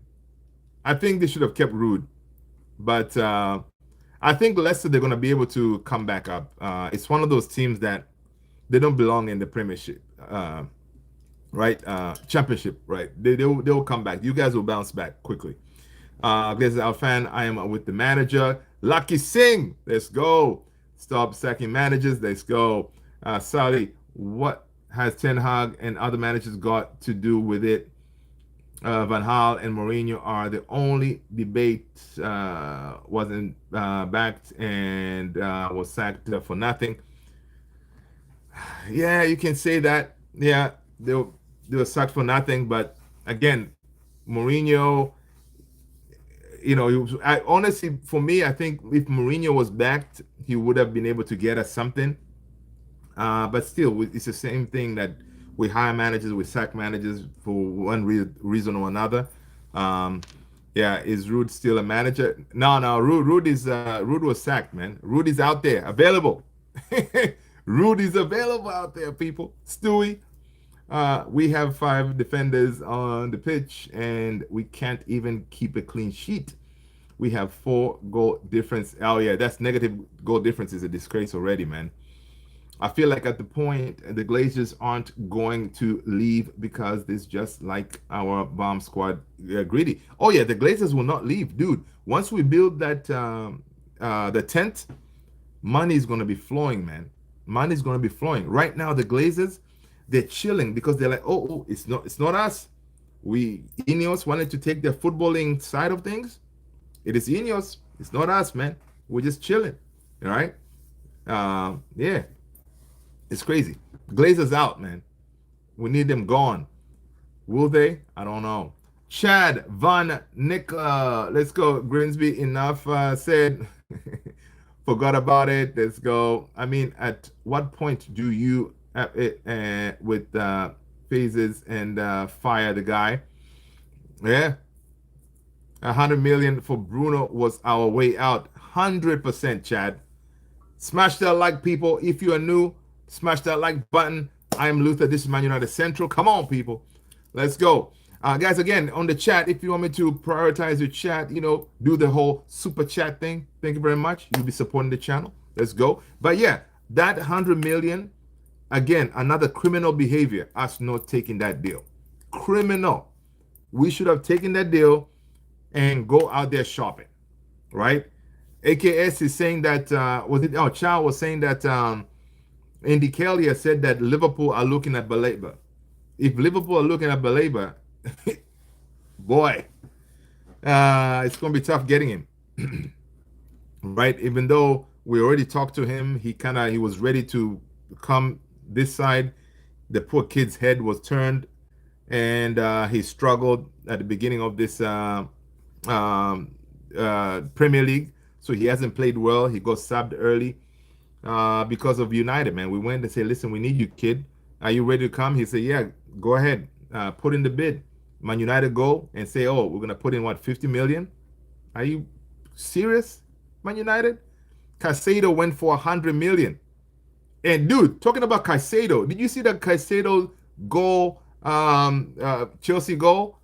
I think they should have kept Rude. But I think Leicester, they're going to be able to come back up. It's one of those teams that they don't belong in the Premiership, right? Championship, right? They will come back. You guys will bounce back quickly. This is our fan. I am with the manager. Lucky Singh, let's go. Stop sacking managers, let's go. Sally, what has Ten Hag and other managers got to do with it? Van Gaal and Mourinho are the only debate wasn't backed and was sacked for nothing. Yeah, you can say that. Yeah, they were sacked for nothing. But again, Mourinho, honestly, for me, I think if Mourinho was backed, he would have been able to get us something. But still, it's the same thing that we hire managers, we sack managers for one reason or another. Yeah, is Rude still a manager? No. Rude was sacked, man. Rude is out there, available. Rude is available out there, people. Stewie, we have 5 defenders on the pitch, and we can't even keep a clean sheet. We have 4 goal difference. Oh yeah, that's negative goal difference is a disgrace already, man. I feel like at the point the Glazers aren't going to leave because it's just like our bomb squad greedy. Oh yeah, the Glazers will not leave, dude. Once we build that the tent, money is going to be flowing, man. Money is going to be flowing. Right now, the Glazers, they're chilling because they're like, oh, it's not us. We Ineos wanted to take the footballing side of things. It is Ineos. It's not us, man. We're just chilling. All right. Yeah. It's crazy. Glazers out, man. We need them gone. Will they? I don't know. Chad, Van, Nick, let's go. Grimsby, enough said. Forgot about it. Let's go. I mean, at what point do you have it with phases and fire the guy? Yeah. 100 million for Bruno was our way out. 100%, Chad. Smash that like, people. If you are new, smash that like button. I am Luther. This is Man United Central. Come on, people. Let's go. Guys, again, on the chat, if you want me to prioritize your chat, do the whole super chat thing. Thank you very much. You'll be supporting the channel. Let's go. But yeah, that 100 million, again, another criminal behavior, us not taking that deal. Criminal. We should have taken that deal and go out there shopping, right? AKS is saying that, Chow was saying that Andy Kelly has said that Liverpool are looking at Baleba. If Liverpool are looking at Baleba, boy, it's going to be tough getting him, right? Even though we already talked to him, he was ready to come this side. The poor kid's head was turned, and he struggled at the beginning of this Premier League. So he hasn't played well. He got subbed early because of United, man. We went and said, listen, we need you, kid. Are you ready to come? He said, yeah, go ahead. Put in the bid. Man United go and say, oh, we're going to put in, 50 million? Are you serious? Man United. Caicedo went for 100 million. And dude, talking about Caicedo, did you see that Caicedo goal, Chelsea goal?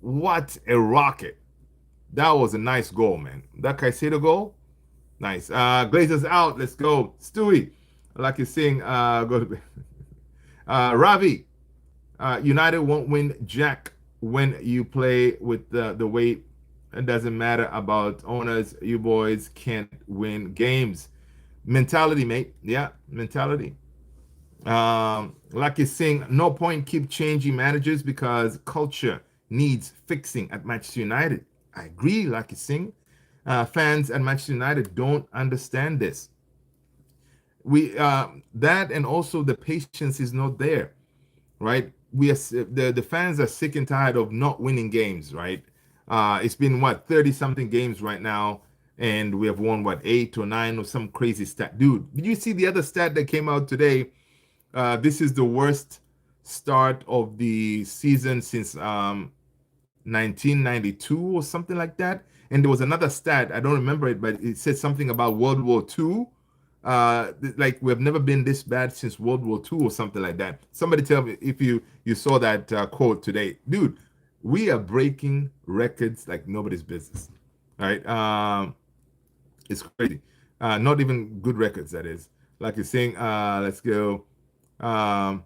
What a rocket! That was a nice goal, man. That Caicedo goal, nice. Glazers out. Let's go, Stewie. Like you're saying, go to Ravi. United won't win jack when you play with the weight. It doesn't matter about owners. You boys can't win games. Mentality, mate. Yeah, mentality. Like you're saying, no point keep changing managers because culture needs fixing at Manchester United. I agree, like you're saying. Fans at Manchester United don't understand this. We that and also the patience is not there, right? We are the fans are sick and tired of not winning games, right? It's been what 30 something games right now, and we have won what 8 or 9 or some crazy stat. Dude, did you see the other stat that came out today? This is the worst start of the season since 1992 or something like that. And there was another stat, I don't remember it, but it said something about World War II. Like we have never been this bad since World War II or something like that. Somebody tell me if you saw that quote today, dude. We are breaking records like nobody's business. All right, it's crazy. Not even good records, that is. Like you're saying, let's go. Um,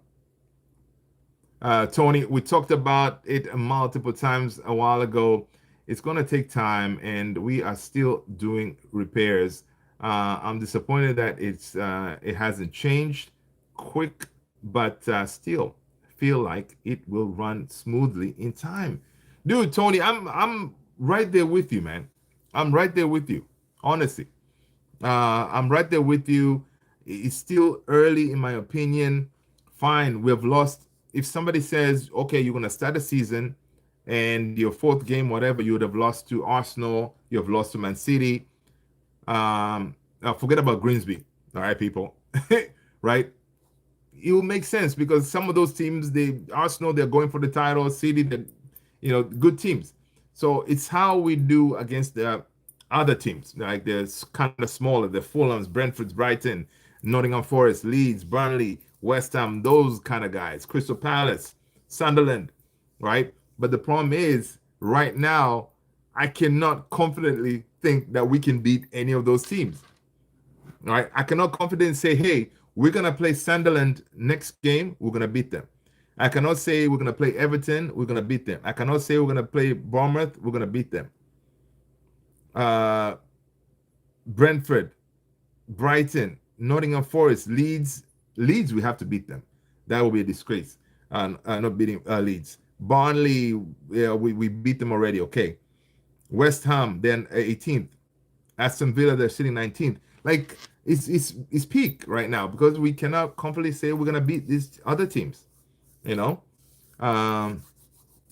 Tony, we talked about it multiple times a while ago. It's going to take time, and we are still doing repairs. I'm disappointed that it hasn't changed quick, but still feel like it will run smoothly in time. Dude, Tony, I'm right there with you, man. I'm right there with you, honestly. I'm right there with you. It's still early, in my opinion. Fine, we have lost. If somebody says, okay, you're going to start the season and your fourth game, whatever, you would have lost to Arsenal, you have lost to Man City. Forget about Grimsby. All right, people. Right? It will make sense because some of those teams, Arsenal, they're going for the title. City, good teams. So it's how we do against the other teams, like the kind of smaller, the Fulhams, Brentfords, Brighton, Nottingham Forest, Leeds, Burnley, West Ham, those kind of guys, Crystal Palace, Sunderland, right? But the problem is, right now, I cannot confidently think that we can beat any of those teams. Right? I cannot confidently say, hey, we're gonna play Sunderland next game, we're gonna beat them. I cannot say we're gonna play Everton, we're gonna beat them. I cannot say we're gonna play Bournemouth, we're gonna beat them. Uh, Brentford, Brighton, Nottingham Forest, Leeds, we have to beat them. That will be a disgrace. Not beating Leeds. Barnley, yeah, we beat them already. Okay. West Ham, then 18th. Aston Villa, they're sitting 19th. Like it's peak right now because we cannot confidently say we're gonna beat these other teams. You know. Um,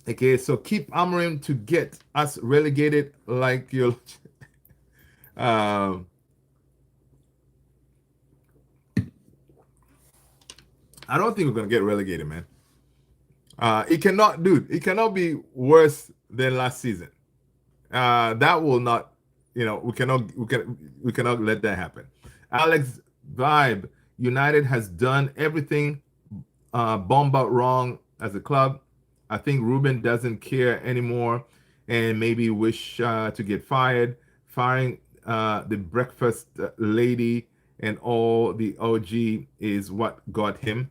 okay, so keep hammering to get us relegated, like you. Um, I don't think we're gonna get relegated, man. It cannot, dude. It cannot be worse than last season. That will not, we cannot let that happen. Alex Vibe, United has done everything bomb out wrong as a club. I think Ruben doesn't care anymore, and maybe wish to get fired. Firing the breakfast lady and all the OG is what got him.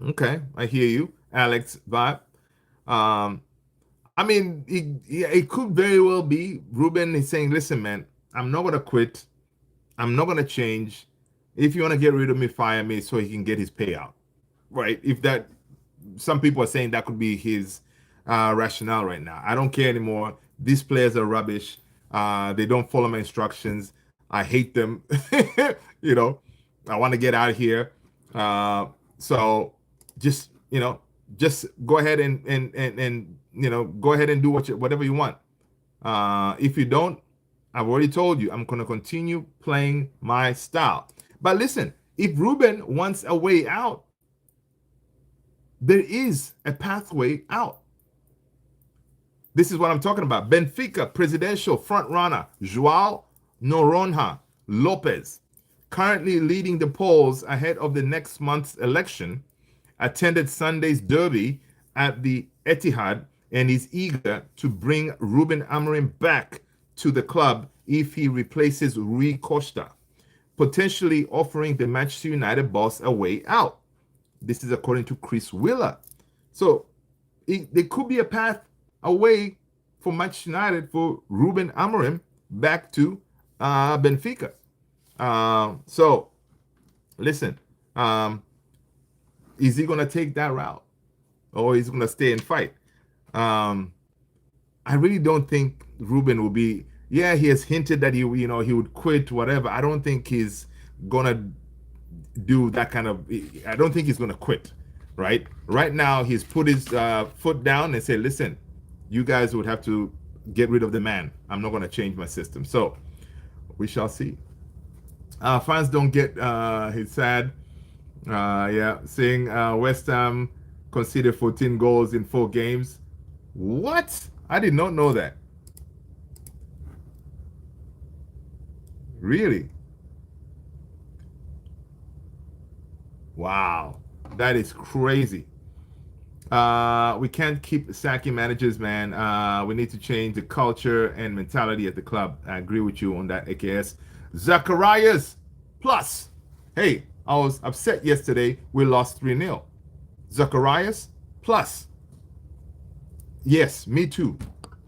Okay, I hear you, Alex Vibe. Um, I mean, it could very well be Ruben is saying, listen, man, I'm not going to quit. I'm not going to change. If you want to get rid of me, fire me so he can get his payout. Right? If that, some people are saying that could be his rationale right now. I don't care anymore. These players are rubbish. They don't follow my instructions. I hate them. you know, I want to get out of here. So just, just go ahead and go ahead and do whatever you want. If you don't, I've already told you I'm going to continue playing my style. But listen, if Ruben wants a way out, there is a pathway out. This is what I'm talking about. Benfica presidential front runner Joao Noronha Lopez, currently leading the polls ahead of the next month's election, attended Sunday's derby at the Etihad and is eager to bring Ruben Amorim back to the club if he replaces Rui Costa, potentially offering the Manchester United boss a way out. This is according to Chris Wheeler. So there could be a path away for Manchester United for Ruben Amorim back to Benfica. So listen, is he going to take that route, or is he going to stay and fight? I really don't think Ruben will be. Yeah, he has hinted that he would quit, whatever. I don't think he's gonna do that kind of. I don't think he's gonna quit. Right now, he's put his foot down and said, "Listen, you guys would have to get rid of the man. I'm not gonna change my system." So we shall see. Fans don't get. He's sad. Yeah, seeing West Ham conceded 14 goals in 4 games. What? I did not know that. Really? Wow. That is crazy. We can't keep sacking managers, man. We need to change the culture and mentality at the club. I agree with you on that, AKS. Zacharias plus. Hey, I was upset yesterday. We lost 3-0. Zacharias plus. Yes, me too.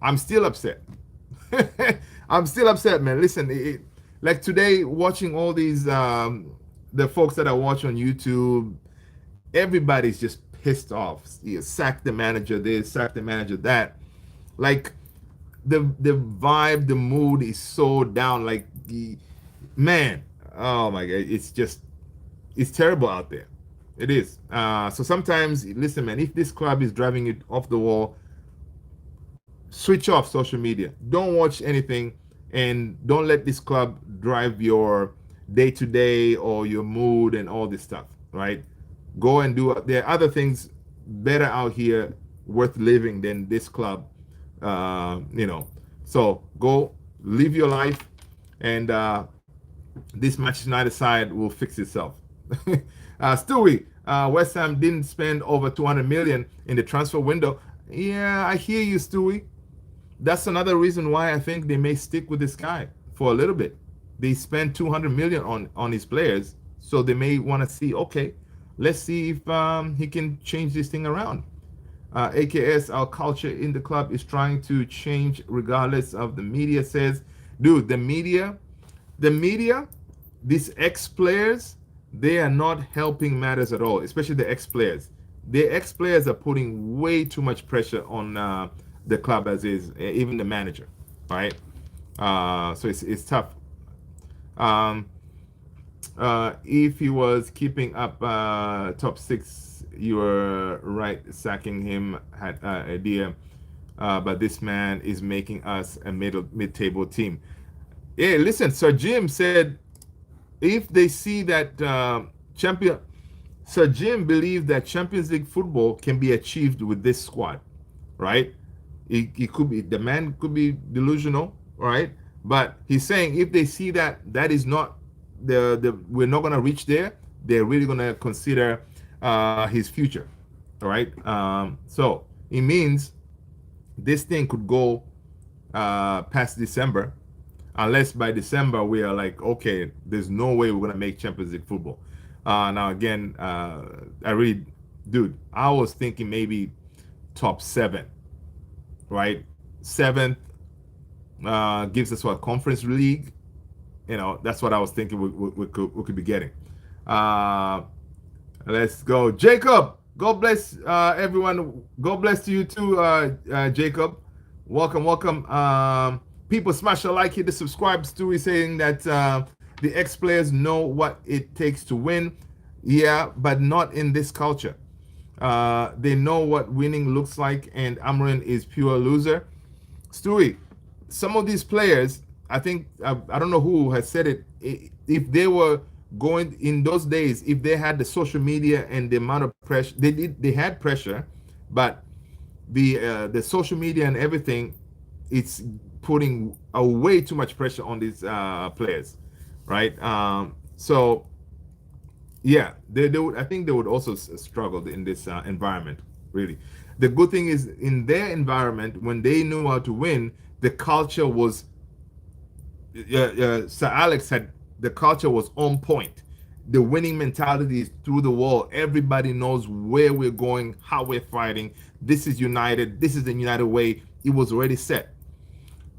I'm still upset. I'm still upset, man. Listen, like today, watching all these, the folks that I watch on YouTube, everybody's just pissed off. You sack the manager this, sack the manager that. Like the vibe, the mood is so down. Like man, oh my god, it's terrible out there. It is. So sometimes, listen, man, if this club is driving it off the wall, switch off social media. Don't watch anything, and don't let this club drive your day to day or your mood and all this stuff. Right? Go and do. There are other things better out here, worth living than this club. So go live your life, and this Manchester United side will fix itself. Stewie, West Ham didn't spend over 200 million in the transfer window. Yeah, I hear you, Stewie. That's another reason why I think they may stick with this guy for a little bit. They spent 200 million on his players, so they may want to see, okay, let's see if he can change this thing around. AKS, our culture in the club is trying to change regardless of the media says. Dude, the media, these ex-players, they are not helping matters at all, especially the ex-players. The ex-players are putting way too much pressure on the club as is, even the manager, right? So it's tough. If he was keeping up top 6, you were right. Sacking him had idea, but this man is making us a mid-table team. Hey, listen, Sir Jim said if they see that Sir Jim believed that Champions League football can be achieved with this squad, right? It could be, the man could be delusional, right? But he's saying if they see that is not we're not gonna reach there, they're really gonna consider his future, all right? So it means this thing could go past December, unless by December we are like, okay, there's no way we're gonna make Champions League football. Now again, dude, I was thinking maybe top 7, right? 7th gives us what, Conference League. That's what I was thinking we could be getting. Let's go, Jacob. God bless everyone. God bless to you too, Jacob. Welcome. People smash a like, hit the subscribe. Stewie saying that the ex-players know what it takes to win. Yeah, but not in this culture. They know what winning looks like, and Amorim is pure loser. Stewie, some of these players, I think, I don't know who has said it, if they were going in those days, if they had the social media and the amount of pressure, they had pressure, but the social media and everything, it's putting way too much pressure on these players, right? So yeah, they would. I think they would also struggle in this environment. Really, the good thing is in their environment when they knew how to win, the culture was. Sir Alex had the culture was on point. The winning mentality is through the wall. Everybody knows where we're going, how we're fighting. This is united. This is the United way. It was already set.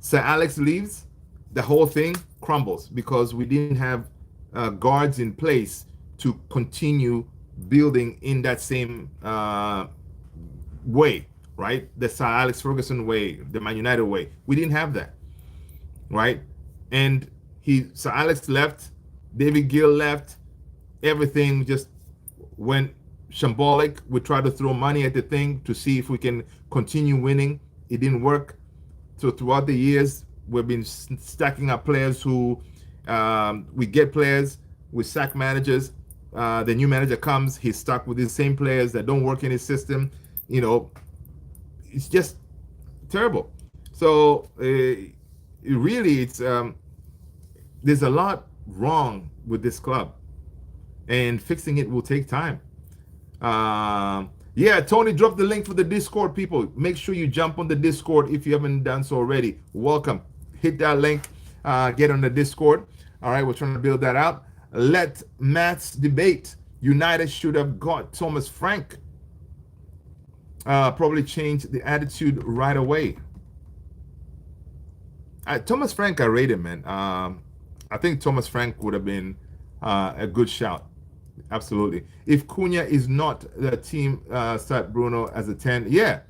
Sir Alex leaves, the whole thing crumbles because we didn't have guards in place to continue building in that same way, right? The Sir Alex Ferguson way, the Man United way. We didn't have that, right? And Sir Alex left, David Gill left, everything just went shambolic. We tried to throw money at the thing to see if we can continue winning. It didn't work. So throughout the years, we've been stacking up players who we get players, we sack managers. The new manager comes, he's stuck with these same players that don't work in his system. You know, it's just terrible. So it's there's a lot wrong with this club, and fixing it will take time. Yeah, Tony dropped the link for the Discord, people. Make sure you jump on the Discord if you haven't done so already. Welcome. Hit that link. Get on the Discord. All right, we're trying to build that out. Let Matt's debate. United should have got Thomas Frank. Probably change the attitude right away. Thomas Frank, I rate him, man. I think Thomas Frank would have been a good shout. Absolutely. If Cunha is not the team, start Bruno as a 10. Yeah,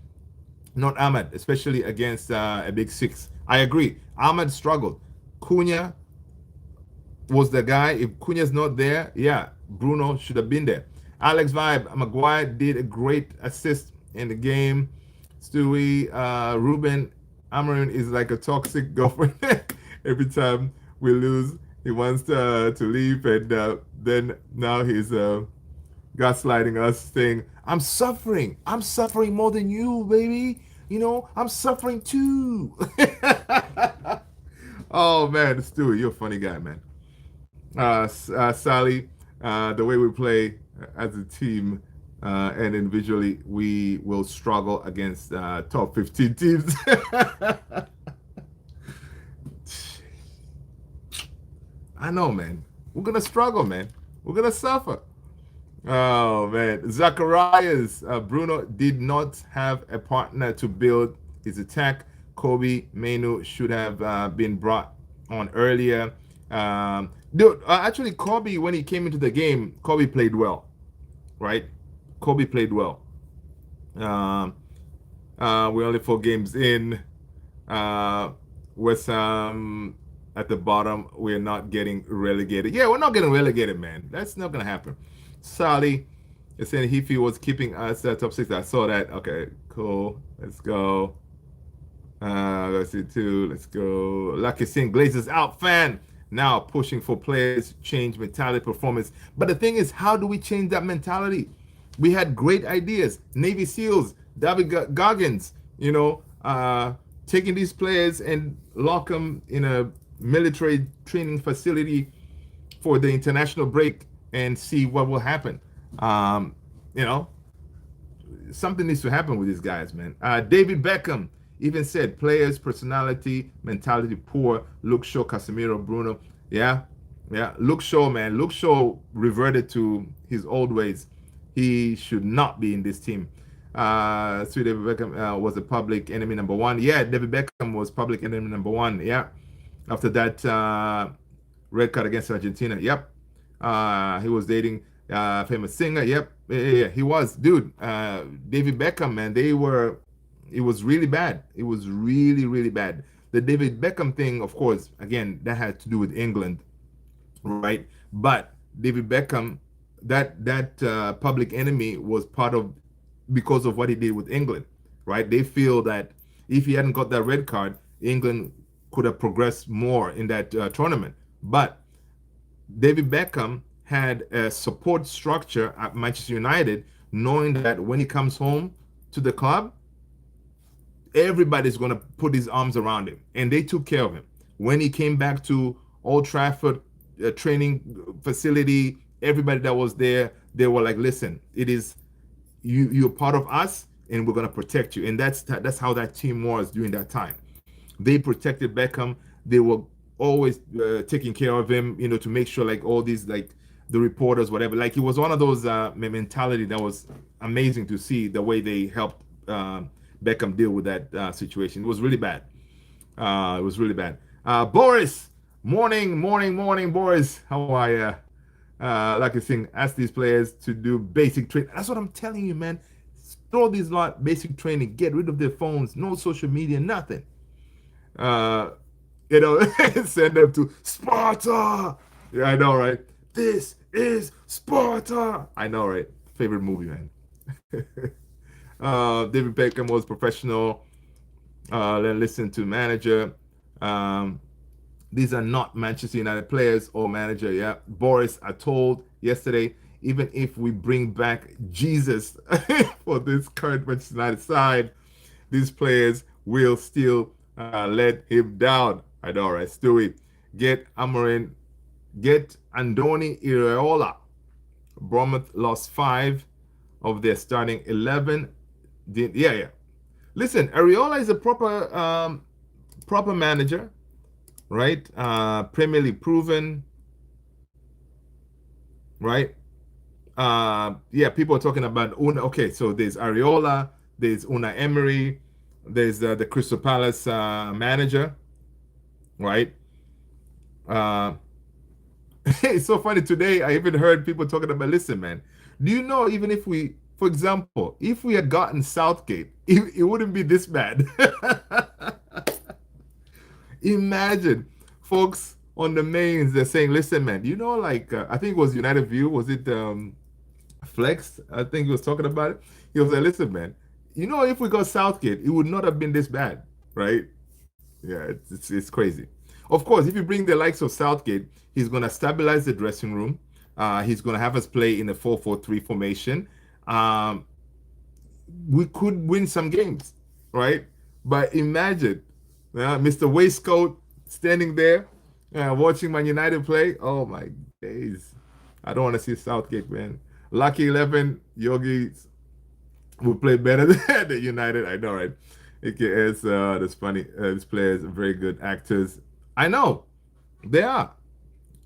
not Ahmed, especially against a big six. I agree. Ahmed struggled. Cunha was the guy. If Cunha's not there, yeah, Bruno should have been there. Alex Vibe, Maguire did a great assist in the game. Stewie, Ruben, Amarin is like a toxic girlfriend. Every time we lose, he wants to leave, and then now he's gaslighting us, saying, I'm suffering more than you, baby. You know, I'm suffering too. Oh man, Stewie, you're a funny guy, man. Sally, the way we play as a team and individually, we will struggle against top 15 teams. I know, man. We're gonna struggle, man. We're gonna suffer. Oh man, Zacharias, Bruno did not have a partner to build his attack. Kobe Mainu should have been brought on earlier. Dude, actually, Kobe, when he came into the game, Kobe played well, right? Kobe played well. We're only 4 games in. West Ham at the bottom. We're not getting relegated. Yeah, we're not getting relegated, man. That's not gonna happen. Sally is saying he was keeping us at top 6. I saw that. Okay, cool. Let's go. Let's see 2. Let's go. Lucky Singh, Glazers out fan. Now pushing for players, change mentality, performance. But the thing is, how do we change that mentality? We had great ideas. Navy SEALs, David Goggins, you know, taking these players and lock them in a military training facility for the international break and see what will happen. You know, something needs to happen with these guys, man. David Beckham even said players, personality, mentality poor. Luke Shaw, Casemiro, Bruno. Yeah. Luke Shaw, man. Luke Shaw reverted to his old ways. He should not be in this team. So David Beckham was a public enemy number 1. Yeah, David Beckham was public enemy number 1. Yeah. After that red card against Argentina. Yep. He was dating famous singer. Yep. Yeah, he was. Dude, David Beckham, man, it was really bad. It was really, really bad. The David Beckham thing, of course, again, that had to do with England, right? But David Beckham, that public enemy was because of what he did with England, right? They feel that if he hadn't got that red card, England could have progressed more in that tournament. But David Beckham had a support structure at Manchester United, knowing that when he comes home to the club, everybody's going to put his arms around him. And they took care of him. When he came back to Old Trafford training facility, everybody that was there, they were like, listen, it is you're part of us and we're going to protect you. And that's how that team was during that time. They protected Beckham. They were always taking care of him, to make sure like all these like the reporters, whatever. Like it was one of those mentality that was amazing to see the way they helped Beckham deal with that situation. It was really bad. It was really bad. Boris, morning, Boris. How are you? Like I saying, ask these players to do basic training. That's what I'm telling you, man. Throw these lot basic training. Get rid of their phones. No social media. Nothing. Uh, send them to Sparta. Yeah, I know, right? This is Sparta. I know, right? Favorite movie, man. David Beckham was professional. Then listen to manager. Um, these are not Manchester United players or manager. Yeah, Boris, I told yesterday, even if we bring back Jesus for this current Manchester United side, these players will still let him down. I know, right? Stewie, get Amorin, get Andoni Iraola. Bournemouth lost 5 of their starting 11. Yeah. Listen, Areola is a proper manager, right? Premier League proven, right? Yeah, people are talking about Una. Okay, so there's Areola, there's Una Emery, there's the Crystal Palace manager, right? Uh, it's so funny today. I even heard people talking about. Listen, man, do you know even if we, for example, if we had gotten Southgate, it wouldn't be this bad. Imagine, folks on the mains, they're saying, listen, man, you know, like, I think it was United View, was it Flex? I think he was talking about it. He was like, listen, man, you know, if we got Southgate, it would not have been this bad, right? Yeah, it's crazy. Of course, if you bring the likes of Southgate, he's going to stabilize the dressing room. He's going to have us play in a 4-4-3 formation. Um, we could win some games, right? But imagine Mr. Waistcoat standing there watching Man United play. Oh my days. I don't want to see Southgate, man. Lucky 11, Yogi will play better than United. I know, right? AKS, that's funny. These players are very good actors. I know. They are.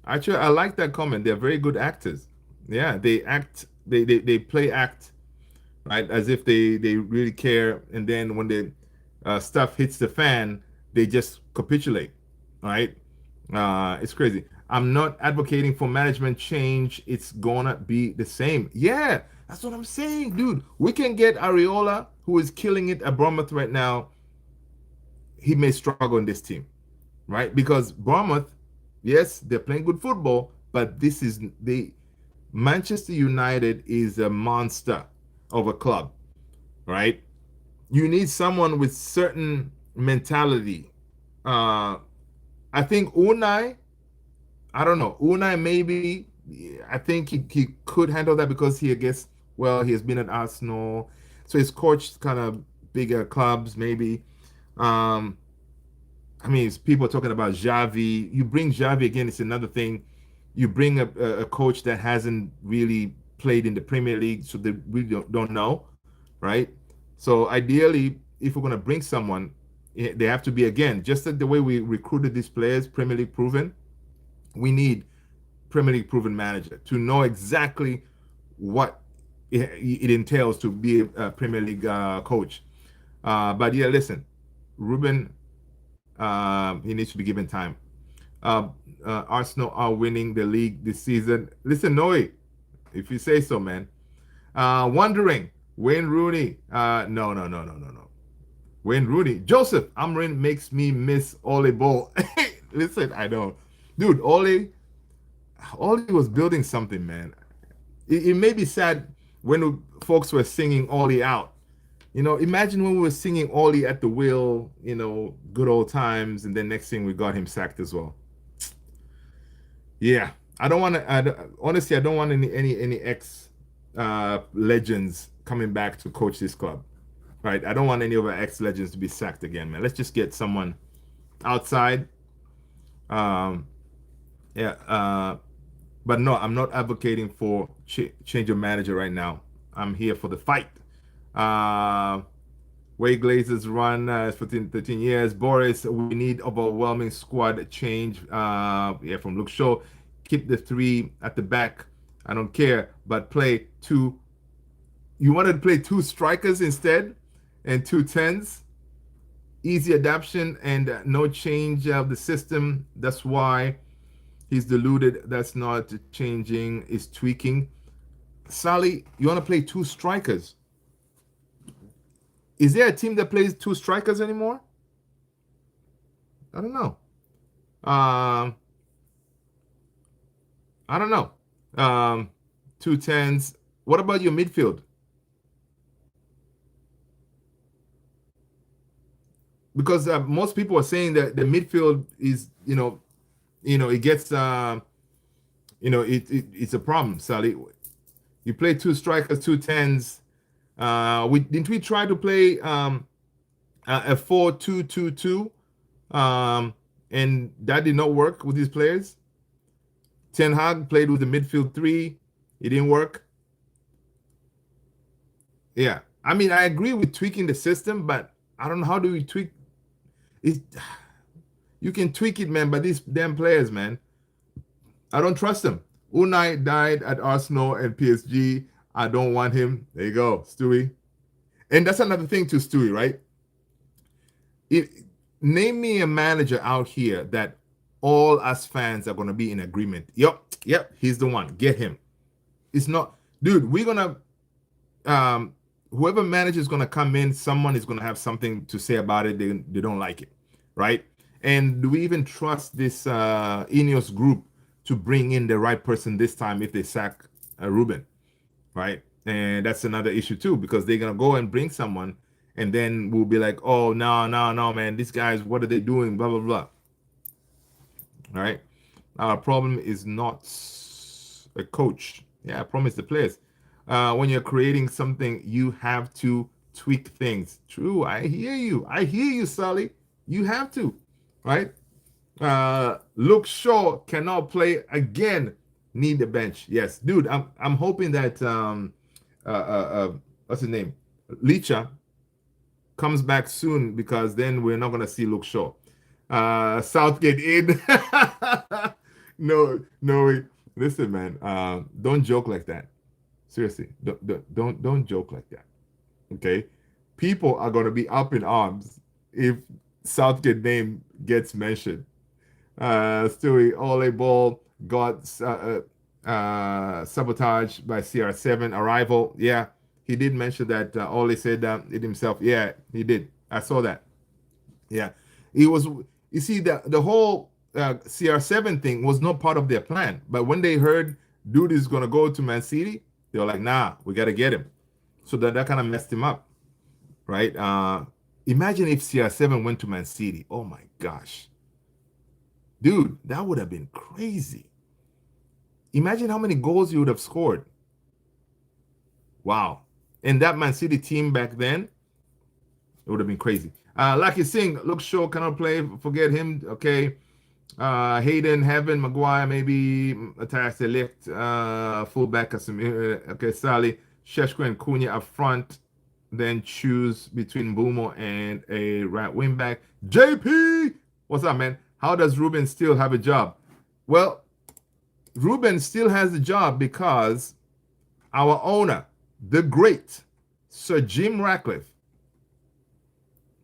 Actually, I like that comment. They're very good actors. Yeah, they act, they play act, right? As if they really care. And then when the stuff hits the fan, they just capitulate, right? It's crazy. I'm not advocating for management change. It's gonna be the same. Yeah, that's what I'm saying, dude. We can get Areola, who is killing it at Bournemouth right now. He may struggle in this team, right? Because Bournemouth, yes, they're playing good football, but this is the Manchester United is a monster of a club, right? You need someone with certain mentality. I think Unai, I don't know. Unai maybe, I think he could handle that because he, I guess, well, he has been at Arsenal. So he's coached kind of bigger clubs, maybe. Um, I mean, people are talking about Xavi. You bring Xavi again, it's another thing. You bring a coach that hasn't really played in the Premier League, so they really don't know, right? So ideally, if we're going to bring someone, they have to be, again, just like the way we recruited these players, Premier League proven. We need Premier League proven manager to know exactly what it entails to be a Premier League coach. But yeah, listen, Ruben, he needs to be given time. Arsenal are winning the league this season. Listen, Noe, if you say so, man. Wondering, Wayne Rooney. No. Wayne Rooney. Joseph Amrin makes me miss Ole Ball. Listen, I know. Dude, Ole was building something, man. It may be sad when folks were singing Ole out. Imagine when we were singing Ole at the wheel, good old times, and then next thing we got him sacked as well. Yeah, I don't want to. Honestly, I don't want any ex legends coming back to coach this club. right? I don't want any of our ex-legends to be sacked again, man. Let's just get someone outside. Um, yeah, but no, I'm not advocating for change of manager right now. I'm here for the fight. Uh, Way Glazers run 14, 13 years. Boris, we need overwhelming squad change. Yeah, from Luke Shaw. Keep the three at the back. I don't care, but play two. You wanted to play two strikers instead and two tens. Easy adaptation and no change of the system. That's why he's deluded. That's not changing, is tweaking. Sally, you want to play two strikers? Is there a team that plays two strikers anymore? I don't know. Um, I don't know. Two tens. What about your midfield? Because most people are saying that the midfield is, it gets, it's a problem, Sally. You play two strikers, two tens. We didn't we try to play a 4-2-2-2, and that did not work with these players. Ten Hag played with the midfield three. It didn't work. Yeah, I mean, I agree with tweaking the system, but I don't know how do we tweak it. You can tweak it, man, but these damn players, man, I don't trust them. Unai died at Arsenal and PSG. I don't want him. There you go, Stewie. And that's another thing to Stewie, right? It, Name me a manager out here that all us fans are going to be in agreement. Yep, he's the one. Get him. It's not, dude. We're gonna, whoever manager is gonna come in, someone is gonna have something to say about it. They don't like it, right? And do we even trust this Ineos group to bring in the right person this time if they sack Ruben, right? And that's another issue too, because they're gonna go and bring someone, and then we'll be like, oh no, man, these guys, what are they doing? Blah blah blah. All right. Our problem is not a coach. Yeah, I promise the players. When you're creating something, you have to tweak things. True, I hear you. I hear you, Sally. You have to, right? Luke Shaw cannot play again. Need the bench. Yes, dude. I'm hoping that what's his name, Licha, comes back soon, because then we're not gonna see Luke Shaw. Southgate in. No. Listen, man. Don't joke like that. Seriously, don't joke like that. Okay, people are gonna be up in arms if Southgate name gets mentioned. Stewie Ole Ball got sabotaged by CR7 arrival. Yeah, he did mention that. Ole said it himself. Yeah, he did. I saw that. Yeah, it was. You see, the whole CR7 thing was not part of their plan. But when they heard dude is gonna go to Man City, they were like, "Nah, we gotta get him." So that kind of messed him up, right? Imagine if CR7 went to Man City. Oh my gosh, dude, that would have been crazy. Imagine how many goals you would have scored. Wow. And that Man City team back then, it would have been crazy. Lucky Singh, Luke Shaw cannot play. Forget him. Okay. Hayden, Heaven, Maguire, maybe Matthias de Ligt, fullback. Okay, Sally, Sheshko and Cunha up front. Then choose between Bumo and a right wing back. JP, what's up, man? How does Ruben still have a job? Well, Ruben still has a job because our owner, the great Sir Jim Ratcliffe,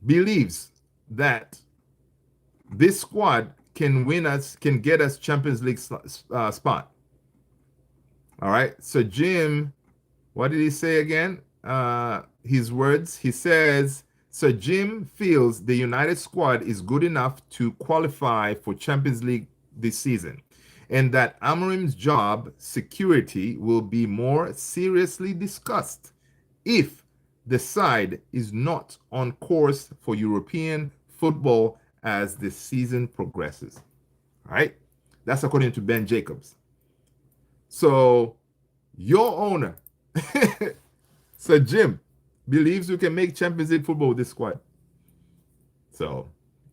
believes that this squad can get us Champions League spot. All right. So Jim, what did he say again? His words. He says, so Jim feels the United squad is good enough to qualify for Champions League this season, and that Amorim's job security will be more seriously discussed if the side is not on course for European football as the season progresses. All right? That's according to Ben Jacobs. So your owner, Sir Jim, believes we can make Champions League football with this squad. So,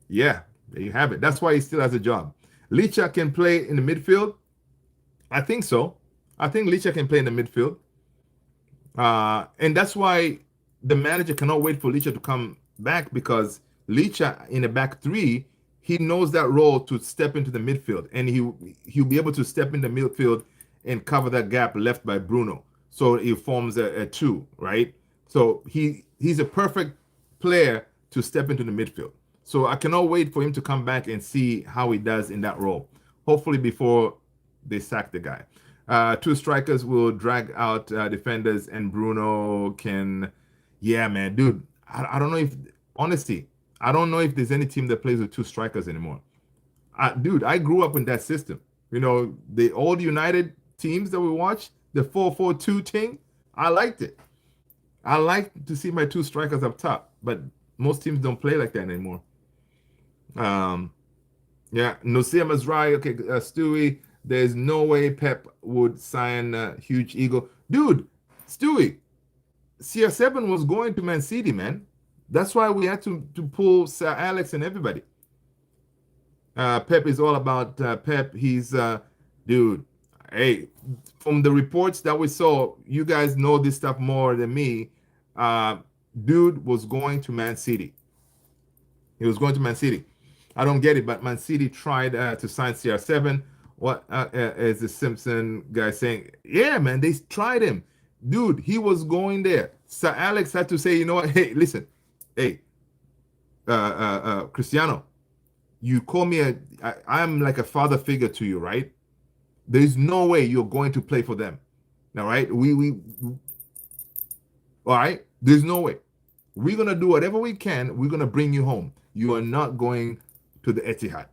yeah, there you have it. That's why he still has a job. Licha can play in the midfield. I think so. I think Licha can play in the midfield. And that's why the manager cannot wait for Licha to come back, because Licha in the back three, he knows that role to step into the midfield, and he'll be able to step in the midfield and cover that gap left by Bruno. So it forms a two, right? So he's a perfect player to step into the midfield. So I cannot wait for him to come back and see how he does in that role. Hopefully before they sack the guy. Two strikers will drag out defenders, and Bruno can. Yeah, man, dude. I don't know if, honestly, I don't know if there's any team that plays with two strikers anymore. Dude, I grew up in that system. You know, the old United teams that we watched, the 4-4-2 thing, I liked it. I like to see my two strikers up top, but most teams don't play like that anymore. Um, yeah, Nosia Mazrai, okay, Stewie, there's no way Pep would sign huge ego. Dude, Stewie, CR7 was going to Man City, man. That's why we had to pull Sir Alex and everybody. Pep is all about Pep. He's, dude, hey, from the reports that we saw, you guys know this stuff more than me. Dude was going to Man City. He was going to Man City. I don't get it, but Man City tried to sign CR7. What is the Simpson guy saying? Yeah, man, they tried him. Dude, he was going there. Sir Alex had to say, you know what? Hey, listen. Hey, Cristiano, you call me I'm like a father figure to you, right? There's no way you're going to play for them. All right? All right? There's no way. We're going to do whatever we can. We're going to bring you home. You are not going to the Etihad.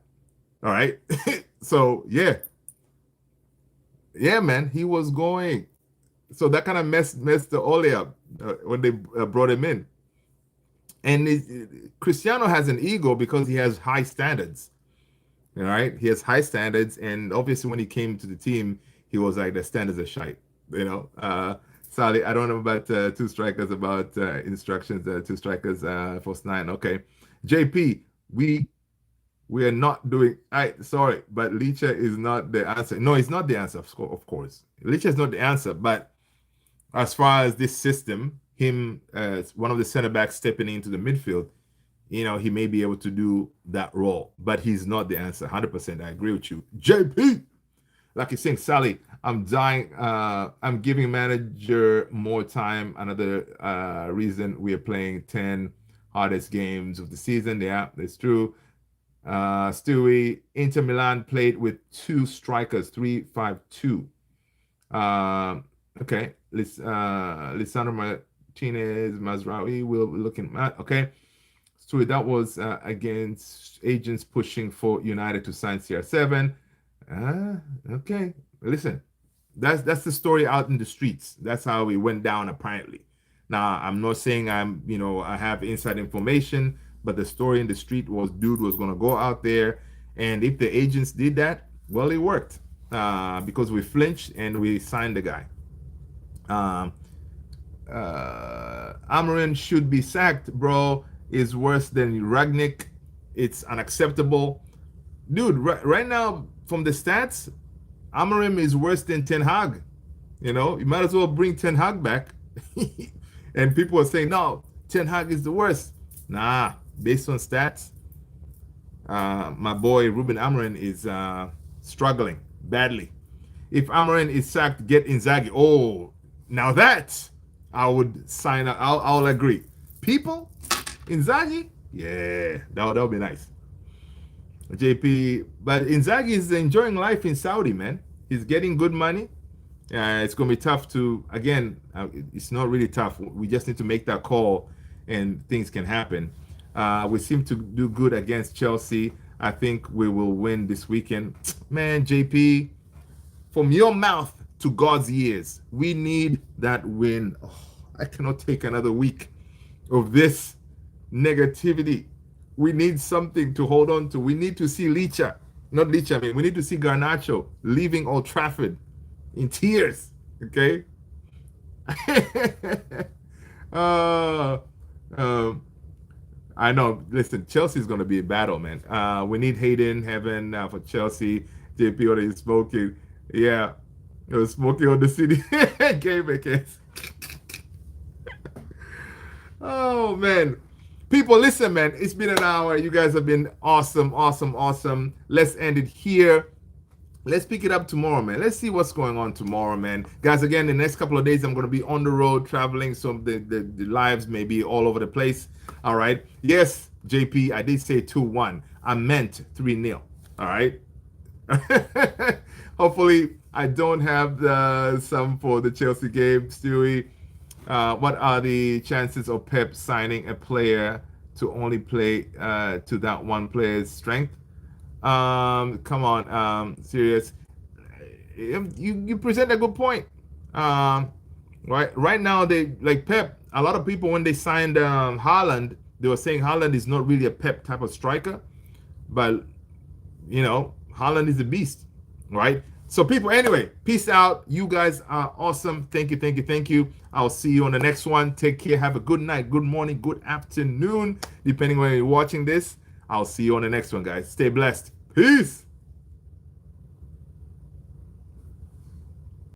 All right? So, yeah. Yeah, man, he was going. So that kind of messed the Ole up when they brought him in. And Cristiano has an ego because he has high standards. All right? He has high standards. And obviously, when he came to the team, he was like, the standards are shite. You know? Sally, I don't know about two strikers, about instructions, two strikers, first nine. Okay. JP, we are not doing. Sorry, but Licha is not the answer. No, it's not the answer. Of course, Licha is not the answer. But as far as this system, him as one of the center backs stepping into the midfield, you know, he may be able to do that role. But he's not the answer. 100%. I agree with you, JP. Like you're saying, Sally, I'm dying. I'm giving manager more time. Another reason we are playing 10 hardest games of the season. Yeah, that's true. Stewie, Inter Milan played with two strikers, 3-5-2. Okay, Lisandro Martinez, Mazraoui, we're looking at. Okay, Stewie, that was against agents pushing for United to sign CR7. Okay, listen, that's the story out in the streets. That's how it went down, apparently. Now, I'm not saying I have inside information, but the story in the street was dude was going to go out there, and if the agents did that, well, it worked because we flinched and we signed the guy. Amarin should be sacked, bro. Is worse than Ragnick. It's unacceptable, dude. Right now, from the stats, Amarim is worse than Ten Hag. You know, you might as well bring Ten Hag back. And people are saying, no, Ten Hag is the worst. Nah, based on stats, my boy Ruben Amarin is struggling badly. If Amarin is sacked, get Inzaghi. Oh, now that I would sign up. I'll agree. People, Inzaghi, yeah, that would be nice. JP, but Inzaghi is enjoying life in Saudi, man. He's getting good money. It's going to be tough to, again, it's not really tough. We just need to make that call and things can happen. We seem to do good against Chelsea. I think we will win this weekend. Man, JP, from your mouth to God's ears, we need that win. Oh, I cannot take another week of this negativity. We need something to hold on to. We need to see Licha, not Licha, I mean, we need to see Garnacho leaving Old Trafford in tears, okay? Uh, um, I know. Listen, Chelsea's going to be a battle, man. We need Hayden Heaven for Chelsea. JP already smoking. Yeah, it was smoking on the city game against. Oh man, people, listen, man. It's been an hour. You guys have been awesome, awesome, awesome. Let's end it here. Let's pick it up tomorrow, man. Let's see what's going on tomorrow, man. Guys, again, the next couple of days, I'm going to be on the road traveling, so the lives may be all over the place. All right. Yes, JP, I did say 2-1. I meant 3-0. All right. Hopefully, I don't have the some for the Chelsea game, Stewie. What are the chances of Pep signing a player to only play to that one player's strength? Come on, serious. You present a good point. Um, right now they like Pep. A lot of people when they signed Haaland, they were saying Haaland is not really a Pep type of striker, but Haaland is a beast, right? So people, anyway, peace out. You guys are awesome. Thank you, thank you, thank you. I'll see you on the next one. Take care. Have a good night, good morning, good afternoon, depending when you're watching this. I'll see you on the next one, guys. Stay blessed. Peace.